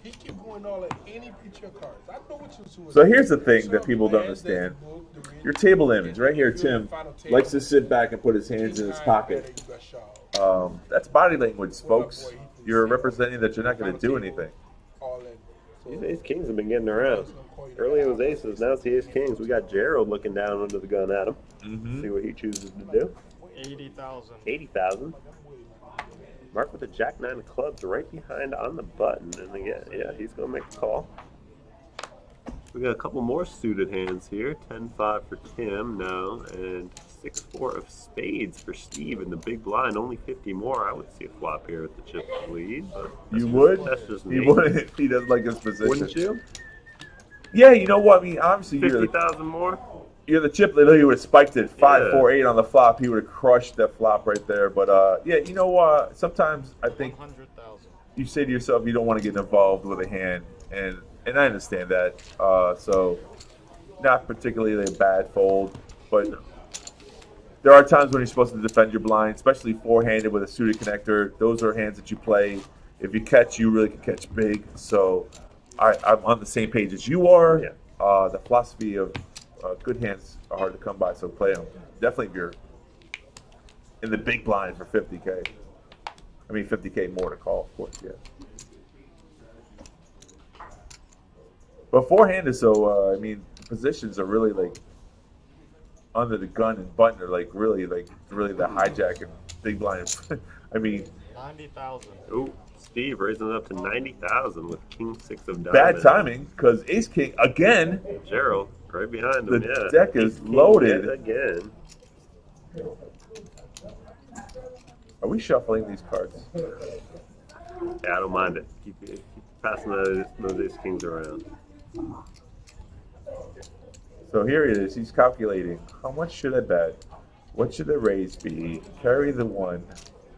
He keep going all at any picture of cards. I know what you're. So here's the thing that people don't understand. Your table image right here, Tim, likes to sit back and put his hands in his pocket. That's body language, folks. You're representing that you're not going to do anything. These ace kings have been getting around. Earlier it was aces, now it's the ace kings. We got Gerald looking down under the gun at him. See what he chooses to do. 80,000. 80,000. Mark with the jack nine of clubs right behind on the button, and again, yeah, he's gonna make a call. We got a couple more suited hands here. 10-5 for Tim, no, and 6-4 of spades for Steve in the big blind. Only 50 more. I would see a flop here with the chip lead, but You would? That's just He me. would if he doesn't like his position. Wouldn't you? Yeah, you know what? I mean, obviously, 50,000 more. you're the chip leader. He would have spiked it 5, Yeah. 4, 8 on the flop. He would have crushed that flop right there. But yeah, you know what? Sometimes I think 100,000. you say to yourself, you don't want to get involved with a hand, and I understand that. So not particularly a bad fold, but there are times when you're supposed to defend your blind, especially four-handed with a suited connector. Those are hands that you play. If you catch, you really can catch big. So I'm on the same page as you are. Yeah. The philosophy of good hands are hard to come by, so play them. Definitely if you're in the big blind for 50K. I mean, 50K more to call, of course, yeah. But four-handed, so, I mean, positions are really, like, under the gun and button are, like, really the hijack and big blind. I mean, 90,000. Ooh, Steve raising it up to 90,000 with king six of diamonds. bad timing, because ace-king, again, Gerald right behind him. the Yeah. deck is Ace-king loaded. yet again. Are we shuffling these cards? Yeah, I don't mind it. Keep passing those ace kings around. So here it is. He's calculating. How much should I bet? What should the raise be? Carry the one.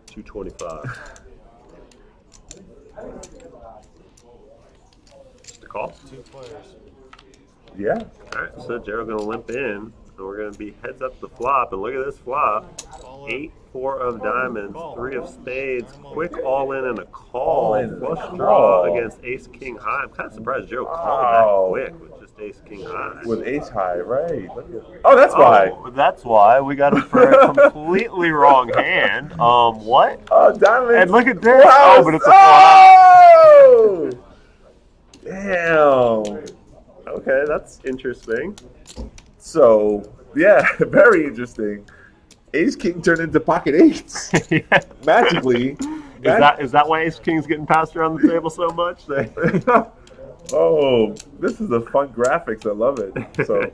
225. The call. 2 players. Yeah. All right, so Gerald gonna limp in, and we're gonna be heads up the flop. And look at this flop: All in. 8-4 of diamonds, Call. 3 of spades, quick all in and a call. All in. Flush Call. draw against ace king high. I'm kind of surprised Gerald called Wow. that quick with just ace king high. With ace high, right. Oh, that's why. Oh, that's why we got him for a completely wrong hand. What? Oh, diamond. And look at this. Wow. Oh, but it's a flop. Oh! Damn. Okay, that's interesting. So, yeah, very interesting. Ace king turned into pocket eights. Yeah. Magically. Is that why ace king's getting passed around the table so much? Oh, this is a fun graphics. I love it. So,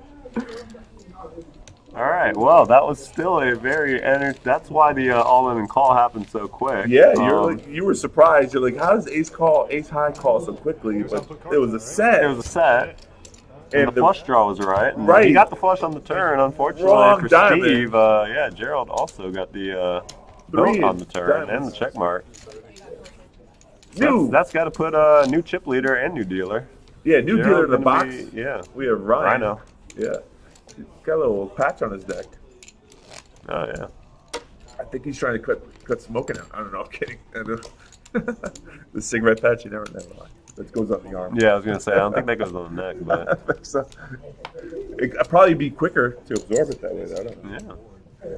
All right. Well, that was still a very that's why the all-in and call happened so quick. yeah, you were surprised. You're like, how does ace high call so quickly? But it was a set. It was a set. And the flush draw was right. And Right. He got the flush on the turn, unfortunately Wrong for diamond. Steve. Yeah, Gerald also got the Three both on the turn and diamonds. the check mark. New. That's got to put a new chip leader and new dealer. Yeah, new dealer Gerald in the gonna box. be- yeah. We have Ryan. Rhino. Yeah. He's got a little patch on his deck. Oh yeah. I think he's trying to cut smoking out. I don't know. I'm kidding. The cigarette patch, you never know. That goes on the arm. Yeah, I was gonna say I don't think that goes on the neck, I but think so. It'd probably be quicker to absorb it that way. I don't know. yeah.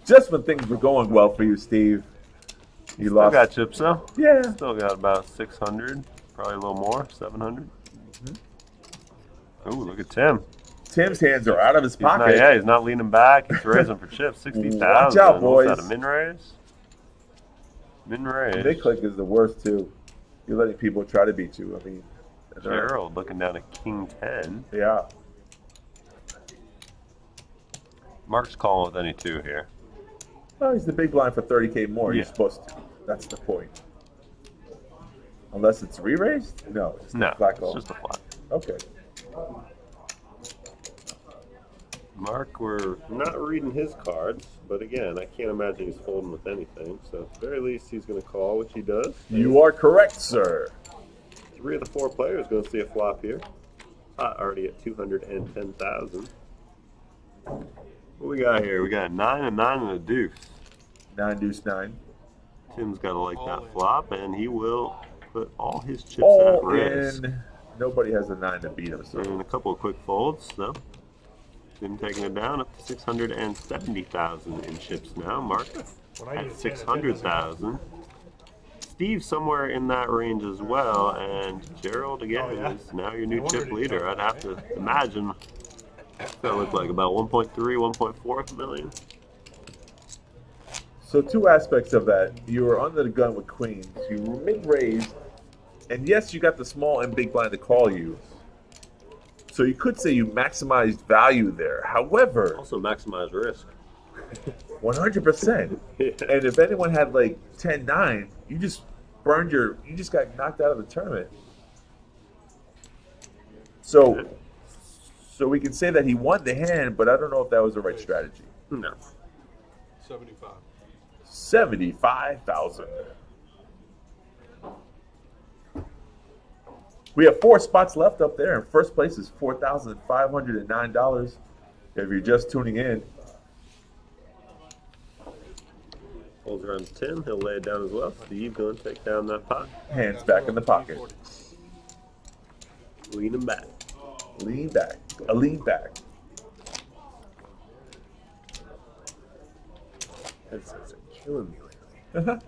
Just when things were going well for you, Steve, You Still lost. got chips though. Yeah. Still got about 600, probably a little more, 700. Oh, look at Tim. Tim's hands are out of his He's not, pocket. yeah, he's not leaning back. He's raising for chips. 60,000. Watch out, boys. What's that, a min raise? Min raise. Big click is the worst too. You're letting people try to beat you. I mean, Gerald looking down at King 10. yeah. Mark's calling with any two here. Well, he's the big blind for 30K more. You're Yeah. supposed to. That's the point. Unless it's re-raised? No. It's No, flat it's call. just a flat. Okay. Mark, we're not reading his cards, but again, I can't imagine he's folding with anything. So at the very least, he's going to call, which he does. You are correct, sir. 3 of the 4 players going to see a flop here. Already at 210,000. What we got here? We got a 9, a 9, and a deuce. 9 deuce 9. Tim's got to like All that in. flop, and he will put all his chips at All risk. in. Nobody has a 9 to beat him, so. And a couple of quick folds, though. Tim taking it down up to 670,000 in chips now. Mark When I need at a 10, 600,000. Steve somewhere in that range as well, and Gerald again Oh, yeah. is now your new I wondered chip he'd leader. come I'd have to imagine that look like about 1.3, 1.4 million. So 2 aspects of that. You were under the gun with queens. You were mid-raised. And yes, you got the small and big blind to call you. So you could say you maximized value there. However, Also maximize risk. 100%. Yeah. And if anyone had like 10-9, you just got knocked out of the tournament. So we can say that he won the hand, but I don't know if that was the right strategy. No. 75. 75,000. We have 4 spots left up there, and first place is $4,509. If you're just tuning in, Holds around to Tim. He'll lay it down as well. Steve going to take down that pot. hands back in the pocket. Lean him back. Lean back. A lean back. Headsets are killing me lately.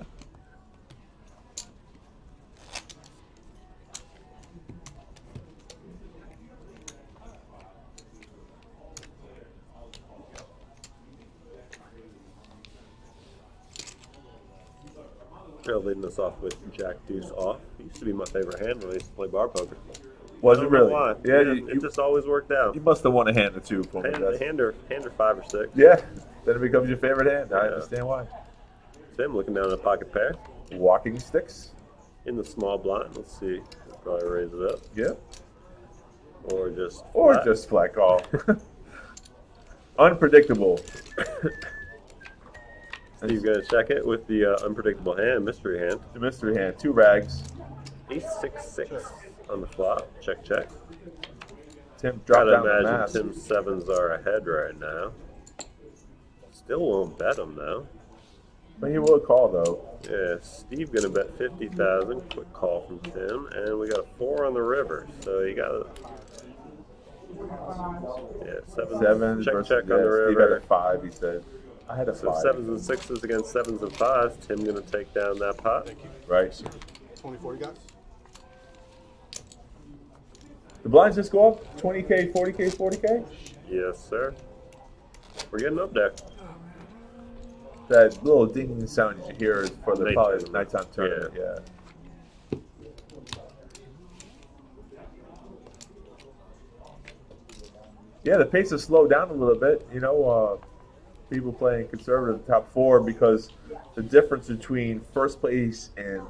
Gerald leading us off with Jack Deuce off. It used to be my favorite hand when I used to play bar poker. Was I it don't know really? why. Yeah, it just always worked out. you must have won a hand or two for me. Gus. Hand or 5 or 6. Yeah, then it becomes your favorite hand. I Yeah. understand why. Tim looking down at a pocket pair Walking sticks. in the small blind. Let's see. He'll probably raise it up Yeah. or just Or flat. just flat call. Unpredictable. Steve gonna check it with the unpredictable hand, mystery hand. The mystery hand. 2 rags. Ace 6-6 on the flop. Check, check. Tim dropped Gotta down the imagine mask. Tim's 7s are ahead right now. Still won't bet him though. But he will call though. Yeah, Steve gonna bet 50,000. Quick call from Tim, and we got a 4 on the river. So you got sevens. 7 Check, versus check on the Steve had a river. 5, he said. I had a So 5. 7s and 6s against 7s and 5s. Tim gonna take down that pot. Thank you. Right. 24, you guys? The blinds just go up 20K, 40K, 40K? Yes, sir. We're getting up there. That little dinging sound you hear is for the Night probably tournament. nighttime tournament. Yeah. Yeah, the pace has slowed down a little bit. You know, people playing conservative top 4 because the difference between first place and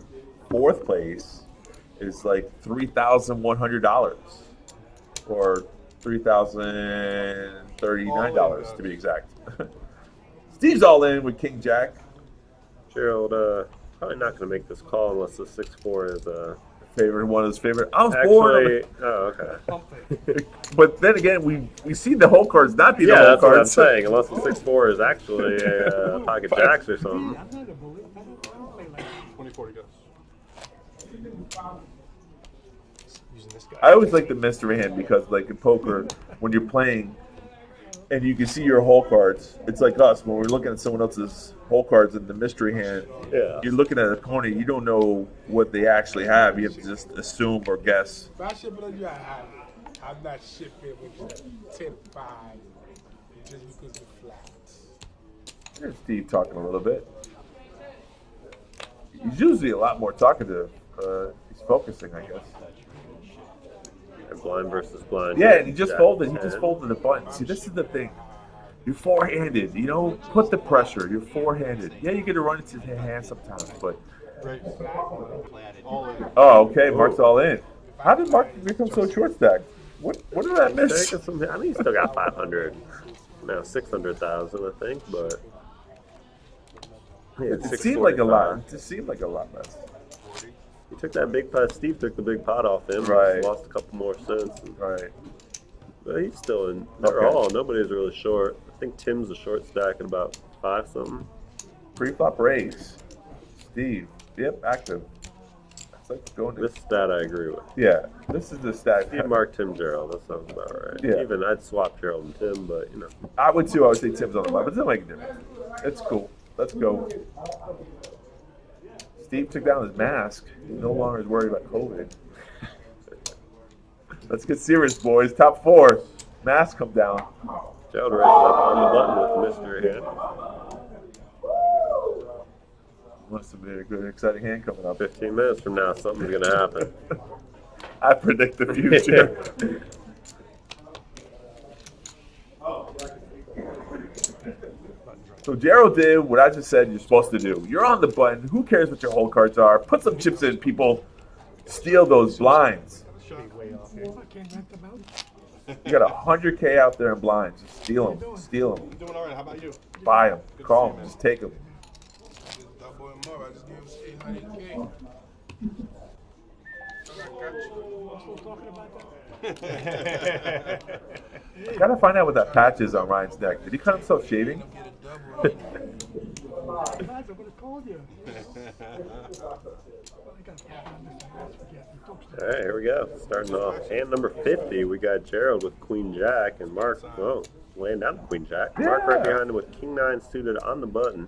fourth place is like $3,100 or $3,039 to be exact. Steve's all in with King Jack. Gerald, probably not going to make this call unless the 6-4 is Favorite, one of his favorite. I was born. actually. Oh, okay. But then again, we see the whole cards not be the Yeah, whole that's what I'm cards. saying. Unless the 6-4 is actually a pocket jacks or something. I'm not a bully. I don't play like that. 24, you guys. Using this guy. I always like the mystery hand because, like in poker, when you're playing and you can see your whole cards, it's like us when we're looking at someone else's hole cards in the mystery hand. Yeah. You're looking at an opponent. You don't know what they actually have. You have to just assume or guess. If I ship it on you, I have it. I'm not shipping with 10-5 just because it's flat. Here's Steve talking a little bit. He's usually a lot more talkative. He's focusing, I guess. And blind versus blind. Yeah, and he just Jack folded. He 10. just folded the button. See, this is the thing. You're four-handed. You know, put the pressure. You're four-handed. Yeah, you get to run into his hand sometimes, but. All in. Oh, okay. Mark's all in. How did Mark become so short stacked? What did I miss? I mean, he still got 500. Now 600,000, I think, but. Yeah, It seemed like a lot. It just seemed like a lot less. He took that big pot. Steve took the big pot off him. Right. Lost a couple more cents. Right. But he's still in. They're Okay. all. Nobody's really short. I think Tim's a short stack at about 5 something. Pre-flop raise. Steve. Yep, active. It's like going to. This stat I agree with. Yeah, this is the stat. Steve, Mark, Tim, Gerald. That sounds about right. Yeah. Even I'd swap Gerald and Tim, but you know. I would too. I would say Tim's on the line, but it doesn't make a difference. It's cool. Let's go. Steve took down his mask. He no longer is worried about COVID. Let's get serious, boys. Top 4. Mask come down. Gerald raising up on the button with the mystery hand. Must have been a good, exciting hand coming up. 15 minutes from now, something's gonna happen. I predict the future. So Gerald did what I just said you're supposed to do. You're on the button. Who cares what your hole cards are? Put some chips in, people. Steal those blinds. Should be way off here. I can't rent them out. You got 100K out there in blinds. Just steal them. Steal them. Doing all right. How about you? Buy them. Call them. Just take them. Just double him up. I just gave him 800K. I got you. Still talking about that? Gotta find out what that patch is on Ryan's neck. Did he cut himself shaving? Get a double. Guys, I would have called you. I got All right, here we go. Starting off hand number 50, we got Gerald with Queen Jack and Mark. Whoa, laying down the Queen Jack. Mark right behind him with King 9 suited on the button.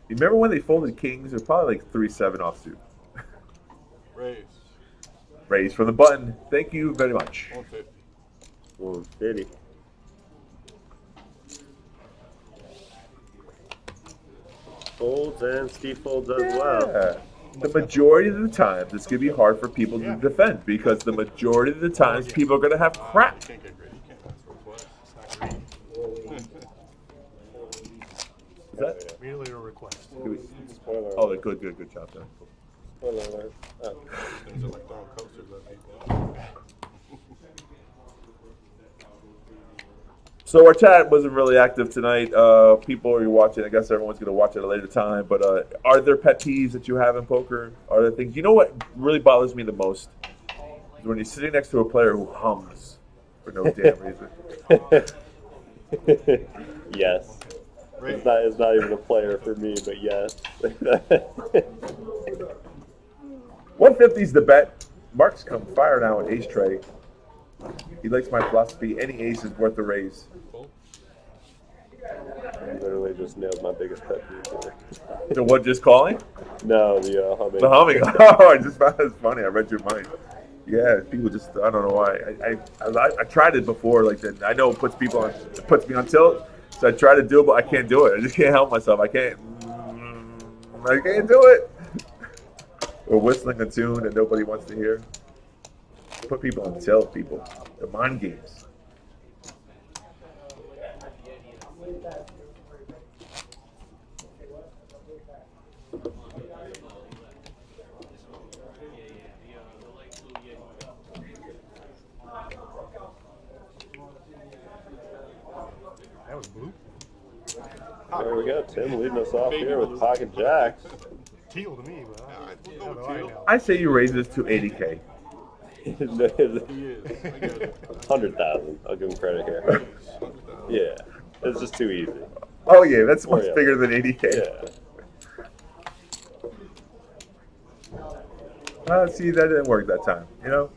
You remember when they folded kings? They're probably like 3-7 offsuit. Raise. Raise for the button. Thank you very much. 150. 150. Folds and Steve folds as well. Yeah. The majority of the times, it's going to be hard for people to defend because the majority of the times people are going to have crap. You can't get greedy. You can't ask for a plus. It's not greedy. Is that? Immediately a request. Spoiler. Oh, good job there. Spoiler alert. Oh. Things are like throwing coasters at people. So our chat wasn't really active tonight. People are watching. I guess everyone's going to watch it at a later time. But are there pet peeves that you have in poker? Are there things? You know what really bothers me the most? Is when you're sitting next to a player who hums for no damn reason. Yes. It's not even a player for me, but yes. 150's the bet. Mark's come fire now with ace tray. He likes my philosophy. Any ace is worth the raise. You literally just nailed my biggest pet peeve here. The what just calling? No, the humming. The humming. Oh, I just found it funny. I read your mind. Yeah, people just, I don't know why. I tried it before, like that. I know it puts people on, it puts me on tilt. So I try to do it, but I can't do it. I just can't help myself. I can't do it. Or whistling a tune that nobody wants to hear. Put people on tilt, people. The mind games. That was blue. There we go. Tim leading us off here with pocket jacks. Teal to me, but We'll how go do with I teal. know? I say you raise this to 80K. He is. I get it. 100,000. I'll give him credit here. Yeah, it's just too easy. Oh yeah, that's much yeah. bigger than 80K. Yeah. See, that didn't work that time, you know?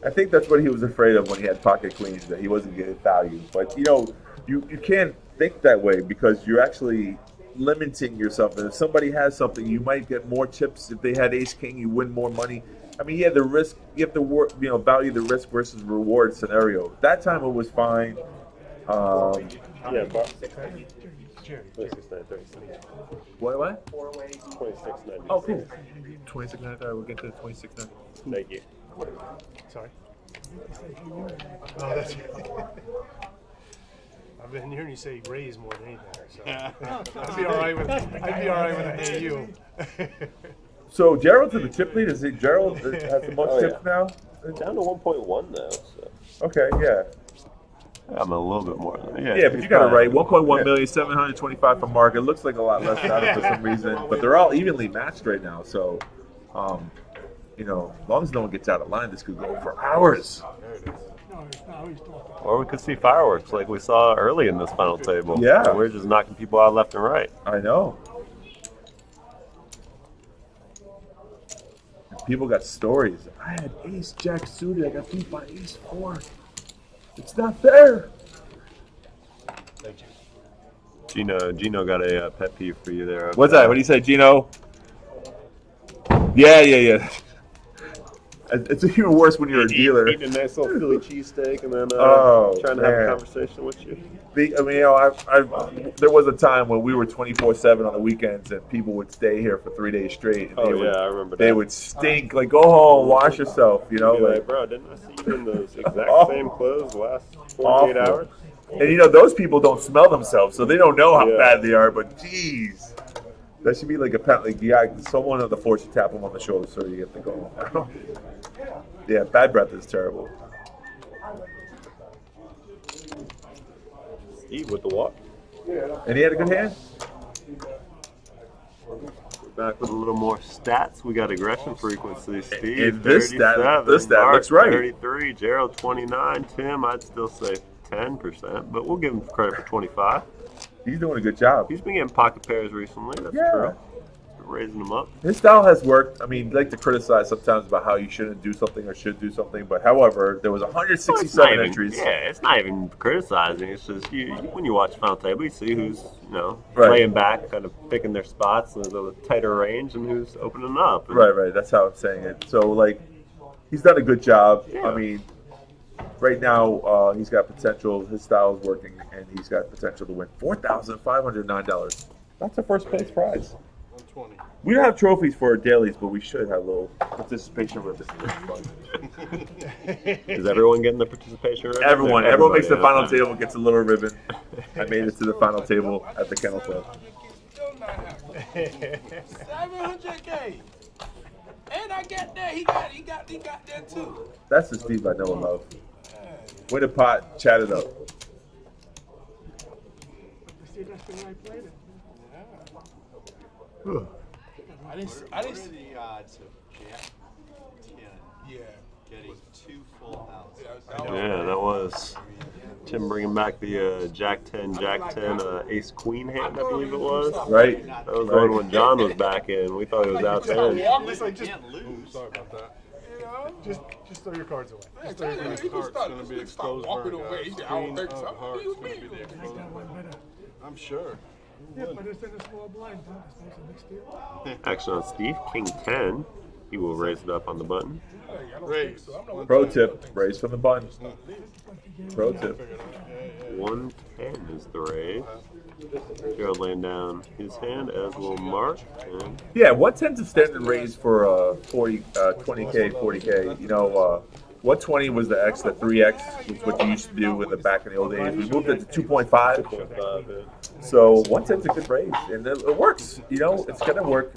I think that's what he was afraid of when he had pocket queens, that he wasn't getting value. But, you know, you can't think that way because you're actually limiting yourself. And if somebody has something, you might get more chips. If they had ace king, you win more money. I mean, yeah, the risk. You have to value the risk versus reward scenario. That time it was fine. Yeah, but Jerry. 26.930. What? 26.930. Oh, cool. 26.9. We'll get to 26.9. Thank you. Sorry. Oh, that's I've been hearing you say raise more than anything, so I'd be all right with an AU. So Gerald's in the chip lead. Is it Gerald that has the most chips now? Down to 1.1 now. So Okay, yeah. I'm a little bit more. Yeah, but you got it right. 1.1 million, 725 from Mark. It looks like a lot less out of for some reason, but they're all evenly matched right now. So, as long as no one gets out of line, this could go for hours. Or we could see fireworks like we saw early in this final table. Yeah. We're just knocking people out left and right. I know. And people got stories. I had ace jack suited. I got beat by ace 4. It's not fair. Gino got a pet peeve for you there. What's that? What do you say, Gino? Yeah. It's even worse when you're a dealer. Eating a nice little Philly cheesesteak and then trying to have a conversation with you. There was a time when we were 24/7 on the weekends, and people would stay here for 3 days straight. And I remember that. They would stink. Like, go home, wash yourself. Be like, bro, didn't I see you in those exact same clothes the last 48 hours? And those people don't smell themselves, so they don't know how bad they are. But geez, that should be like a pet. Like, someone on the floor should tap them on the shoulder so you get to go home. Yeah, bad breath is terrible. Steve with the walk. And he had a good hand. We're back with a little more stats. We got aggression frequency. Steve, And this stat Mark, looks right. 33, Gerald 29, Tim, I'd still say 10%, but we'll give him credit for 25. He's doing a good job. He's been getting pocket pairs recently. That's true. Raising them up. His style has worked. I mean, you like to criticize sometimes about how you shouldn't do something or should do something, but however, there was 167 entries. Yeah, it's not even criticizing. It's just when you watch Final Table, you see who's laying back, kind of picking their spots, and there's a tighter range, and who's opening up. And Right. That's how I'm saying it. So, he's done a good job. Yeah. I mean, right now, he's got potential. His style is working, and he's got potential to win $4,509. That's a first place prize. 120. We don't have trophies for our dailies, but we should have a little participation ribbon. Is everyone getting the participation ribbon? Everyone makes the Everybody, final table, gets a little ribbon. I made it to the final table at the Kennel Club. 700K. And I got that. He got that too. That's the Steve I know and love. Win a pot, chat it up. I didn't see the odds of Jack 10 getting 2 full houses? Yeah, that was Tim bringing back the Jack 10, Ace Queen hand, I believe it was. Right. That was the one when John was back in. We thought he was out 10. It's like just Sorry about that. just throw your cards away. Just throw your Yeah, cards he away. just Heart's gonna be exposed. walking away. He said, I don't Queen think of so. Hearts He was gonna be me. the Like exposed. that one better. I'm sure. Yeah, but it's in a small blind, huh? It's not a big deal. Action on Steve, King 10. He will raise it up on the button. Hey, I don't Raise. think so. I'm not Pro tip, raise from the button. Pro tip. 110 is the raise. Gerald laying down his hand, as will Mark. And Yeah, 110's a standard raise for 20K, 40K. 120 was the X, the 3X, which is what you used to do in the back in the old days. We moved it to 2.5. 2.5, yeah. So 110's a good raise, and it works. It's going to work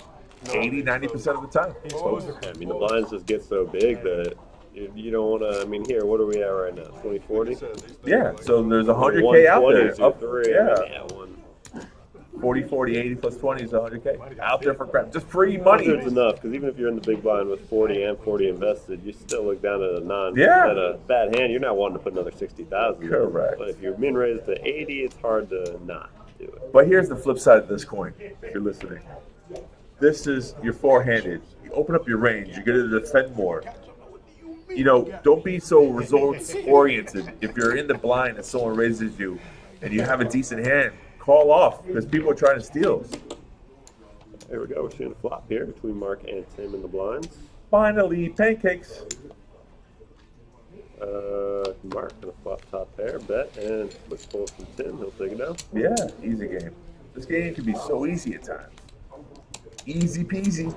80, 90% of the time. I mean, the blinds just get so big that you don't want to. I mean, here, what are we at right now? 2040? Yeah, so there's 100K out there. 120s, Up, 3. yeah, One. 40, 40, 80 plus 20 is 100K. Out there for crap. Just free money. It's enough, because even if you're in the big blind with 40 and 40 invested, you still look down at Yeah. at a bad hand. You're not wanting to put another 60,000. Correct. But if you're min raised to 80, it's hard to not do it. But here's the flip side of this coin, if you're listening. This is your four-handed. You open up your range. You're going to defend more. Don't be so results-oriented. If you're in the blind and someone raises you, and you have a decent hand, call off because people are trying to steal. There we go. We're seeing a flop here between Mark and Tim in the blinds. Finally, pancakes. Mark gonna flop top pair, bet, and let's pull from Tim. He'll take it down. Yeah, easy game. This game can be so easy at times. Easy peasy.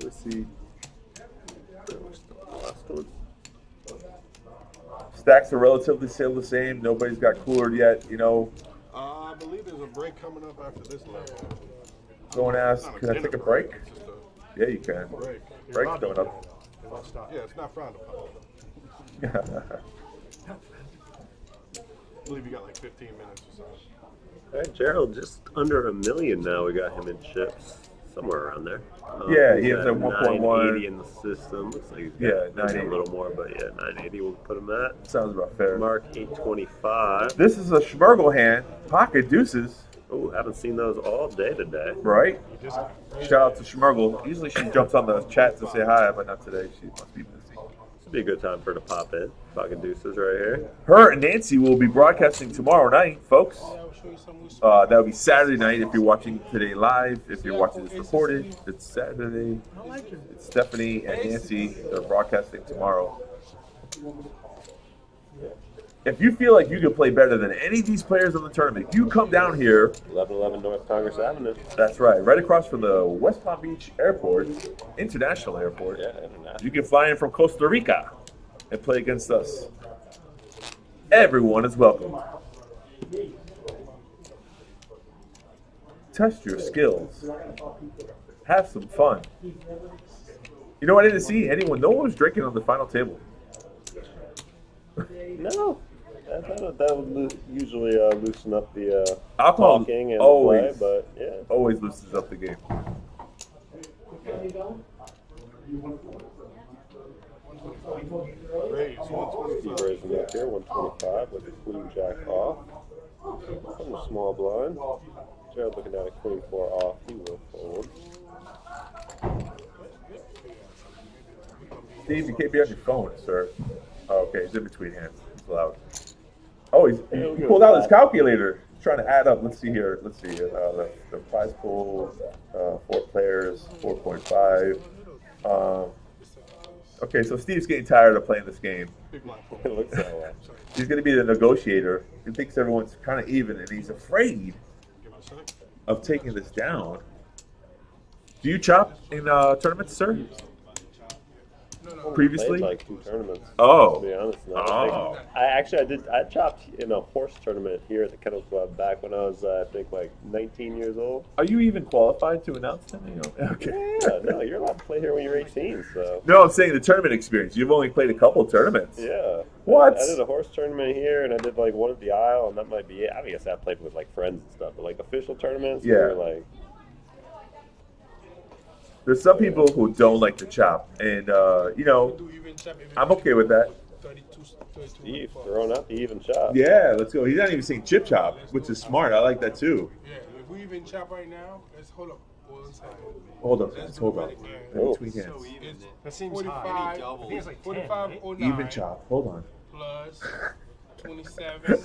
Let's see. Last one. Stacks are relatively still the same. Nobody's got cooler yet. You know, I believe there's a break coming up after this level. someone asked, can I take a break? It's just a Yeah, you can. break. Break's coming up. It won't stop. Yeah, it's not frowned upon. I believe you got like 15 minutes or so. All right, Gerald, just under $1 million now. We got him in chips, somewhere around there. Yeah, he's he has got a 1.1. 980 in the system. Looks like he's got Yeah, maybe 980. a little more, but yeah, 980 we'll put him at. Sounds about fair. Mark 825. This is a Schmergel hand. Pocket deuces, Oh, haven't seen those all day today. right? You just Shout out to Schmergel. Usually she jumps on the chat to say hi, but not today. She must be busy. This would be a good time for her to pop in. Pocket deuces right here. Her and Nancy will be broadcasting tomorrow night, folks. That will be Saturday night if you're watching today live. If you're watching this recorded, it's Saturday. It's Stephanie and Nancy. They're broadcasting tomorrow. If you feel like you can play better than any of these players in the tournament, you come down here. 1111 North Congress Avenue. That's right across from the West Palm Beach Airport, International Airport. Yeah, international. You can fly in from Costa Rica and play against us. Everyone is welcome. Test your skills. Have some fun. You know what I didn't see? Anyone? No one was drinking on the final table. No. That would usually loosen up the Alcohol talking and always, play, but yeah. always loosens up the game. Raise Keep 125. raising up here, 125 with the queen jack off. From the small blind. Gerald looking at a queen 4 off. He will fold. Steve, you can't be on your phone, sir. Oh, okay, it's in between hands. It's loud. Oh, he pulled out his calculator. He's trying to add up. Let's see here. The prize pool, 4 players, 4.5. Okay, so Steve's getting tired of playing this game. Big blind. It looks that way. He's going to be the negotiator. He thinks everyone's kind of even, and he's afraid Give it a sec. of taking this down. Do you chop in tournaments, sir? Previously? Played like 2 tournaments. Oh. To be honest, no. Oh. I chopped in a horse tournament here at the Kennel Club back when I was, I think, like 19 years old. Are you even qualified to announce them? Okay. Yeah, no, you're allowed to play here when you're 18, so. No, I'm saying the tournament experience. You've only played a couple of tournaments. Yeah. What? I did a horse tournament here, and I did like one at the Isle, and that might be it. I guess I played with like friends and stuff, but like official tournaments, we Yeah. were like. There's some people who don't like to chop, and I'm okay with that. Steve throwing out the even chop. Yeah, let's go. He's not even saying chip chop, which is smart. I like that too. Yeah, if we even chop right now, let's hold up. One second. Hold up, let's hold on. Oh. Between hands. So even It's That seems 45. high. Any double. I think it's like 10, 45 right? or 9 Even chop. Hold on. plus 27.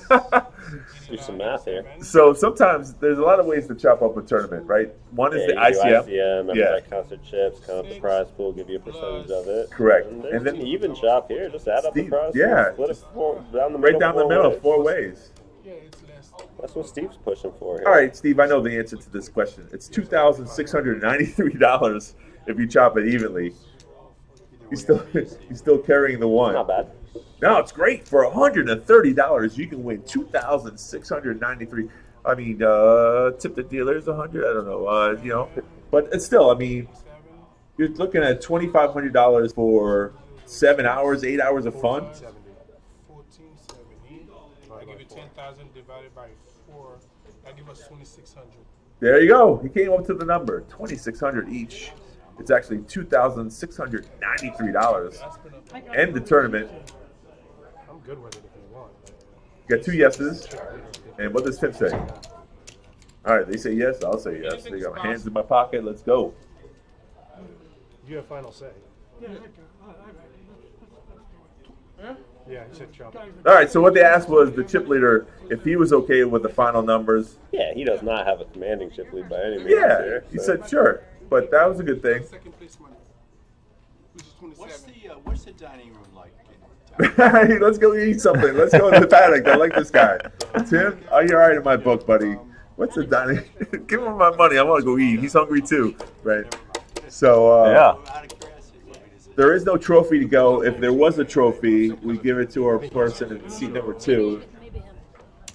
Do some math here. So sometimes there's a lot of ways to chop up a tournament, right? One is Yeah, the you do ICM. ICM, after Yeah. that concert chips, count up the prize pool, give you a percentage of it. Correct. And And then then the even chop here, just add up the Steve- prize yeah, pool, split it down the middle. right down the 4 middle, ways. 4 ways. Yeah, it's less. That's what Steve's pushing for here. All right, Steve, I know the answer to this question. It's $2,693 if you chop it evenly. He's still carrying the one. Not bad. No, it's great. For $130, you can win $2,693. I mean, tip the dealers $100. I don't know, but it's still. I mean, you're looking at $2,500 for 7 hours, 8 hours of fun. 1470. I give you 10,000 divided by 4. That give us 2,600. There you go. He came up to the number $2,600 each. It's actually $2,693. End the tournament. I'm good with it if you want. You got 2 yeses. And what does Tim say? All right, they say yes. I'll say yes. They got my hands in my pocket. Let's go. You have final say. Yeah, he said chop. All right, so what they asked was the chip leader if he was okay with the final numbers. Yeah, he does not have a commanding chip lead by any means. Yeah, here, he so. said sure, but that was a good thing. Second place money, which is 27. What's the dining room like? Let's go eat something. Let's go in the paddock. I like this guy. Tim, are you all right in my book, buddy? What's the dining? Give him my money. I want to go eat. He's hungry too, right? So Yeah. Out of curiosity, there is no trophy to go. If there was a trophy, we give it to our person in seat number 2.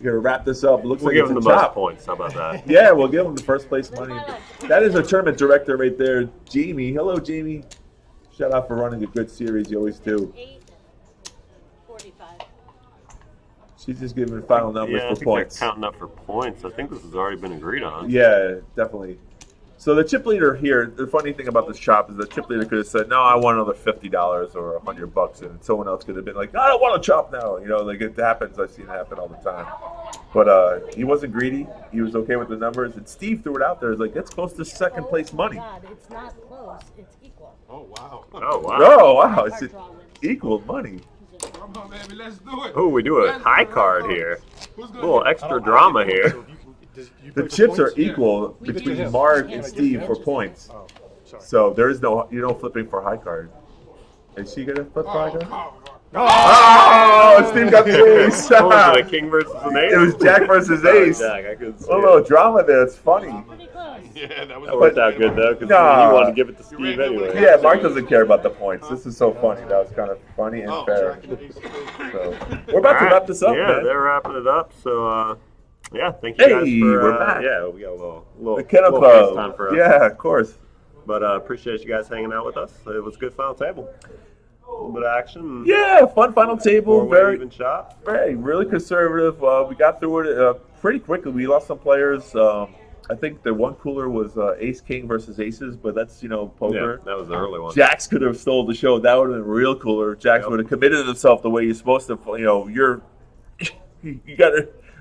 We're gonna wrap this up. Looks We'll like give him it's the a most chop. points. How about that? Yeah, we'll give him the first place money. That is our tournament director right there, Jamie. Hello, Jamie. Shout out for running a good series. You always do. 8:45. She's just giving final numbers Yeah, I for think points. they're counting up for points. I think this has already been agreed on. Yeah, definitely. So the chip leader here, the funny thing about this shop is the chip leader could have said, "No, I want another $50 or $100," and someone else could have been like, "I don't want to chop now." You know, like it happens. I've seen it happen all the time. But he wasn't greedy. He was okay with the numbers. And Steve threw it out there. He's like, "That's close to second place money." God, it's not close. It's equal. Oh, wow. Oh, wow. Oh wow, it's Card draw wins. equal money. Come on, baby, let's do it. Oh, we do a Let's high do it. card here. Who's A gonna little get- extra drama here. So if you can, you The put chips are points? equal We between did. Mark Yeah, and we Steve did. for points. Oh, sorry. So there is no flipping for high card. Is she gonna flip for high card? Oh, Oh, Steve got the ace. What was it, a king versus an ace? It was Jack versus Oh, ace. Jack, I couldn't see A it. little drama there. It's funny. Pretty close. Yeah, that was That worked out good though, because Nah. he wanted to give it to Steve anyway. Yeah, Mark doesn't care about the points. This is so funny. That was kind of funny and Oh, fair. Jack and Ace. So we're about to Alright. wrap this up, Yeah, man. they're wrapping it up. So, yeah, thank you guys Hey, for. we're back. Yeah, we got a little The Kennel little face time Club. for us. Yeah, of course. But appreciate you guys hanging out with us. It was a good final table. A little bit of action. Yeah, fun final table. Four-way Very, even shot. very, really conservative. We got through it pretty quickly. We lost some players. I think the one cooler was Ace King versus Aces, but that's Yeah, poker. that was the early one. Jax could have stole the show. That would have been real cooler. Jax Yep. would have committed himself the way you're supposed to. You're you got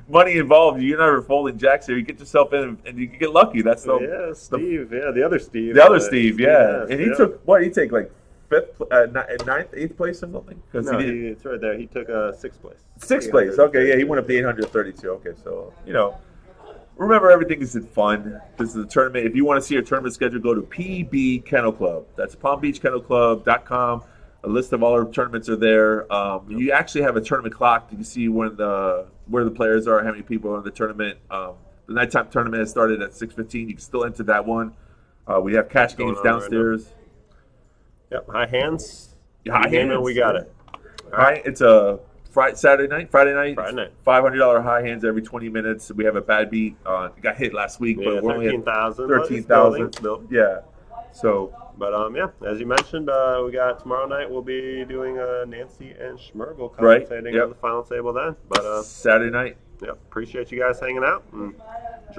money involved. You're never folding Jax here. You get yourself in, and you can get lucky. That's the Yeah, Steve. Yeah, the other Steve. the other Steve. Yeah, Yes, and he yeah. took what? He take like ninth, 8th place or something? Because No, he did it's right there. He took 6th place. 6th place. Okay, yeah, he went up to 832. Okay, so remember, everything is in fun. This is a tournament. If you want to see a tournament schedule, go to PB Kennel Club. That's PalmBeachKennelClub.com. A list of all our tournaments are there. You actually have a tournament clock. You can see where the players are, how many people are in the tournament. The nighttime tournament has started at 6:15. You can still enter that one. We have cash Going games on right now. downstairs. Yep, high hands. Yeah, high You name it, hands. we got it. All right, it's a Friday night. Friday night. $500 high hands every 20 minutes. We have a bad beat. Got hit last week, Yeah, but we're only at 13,000. 13,000. Yeah. So But yeah, as you mentioned, we got tomorrow night. We'll be doing Nancy and Schmergel Right, commentating yep. on the final table then. But Saturday night. yeah, appreciate you guys hanging out. And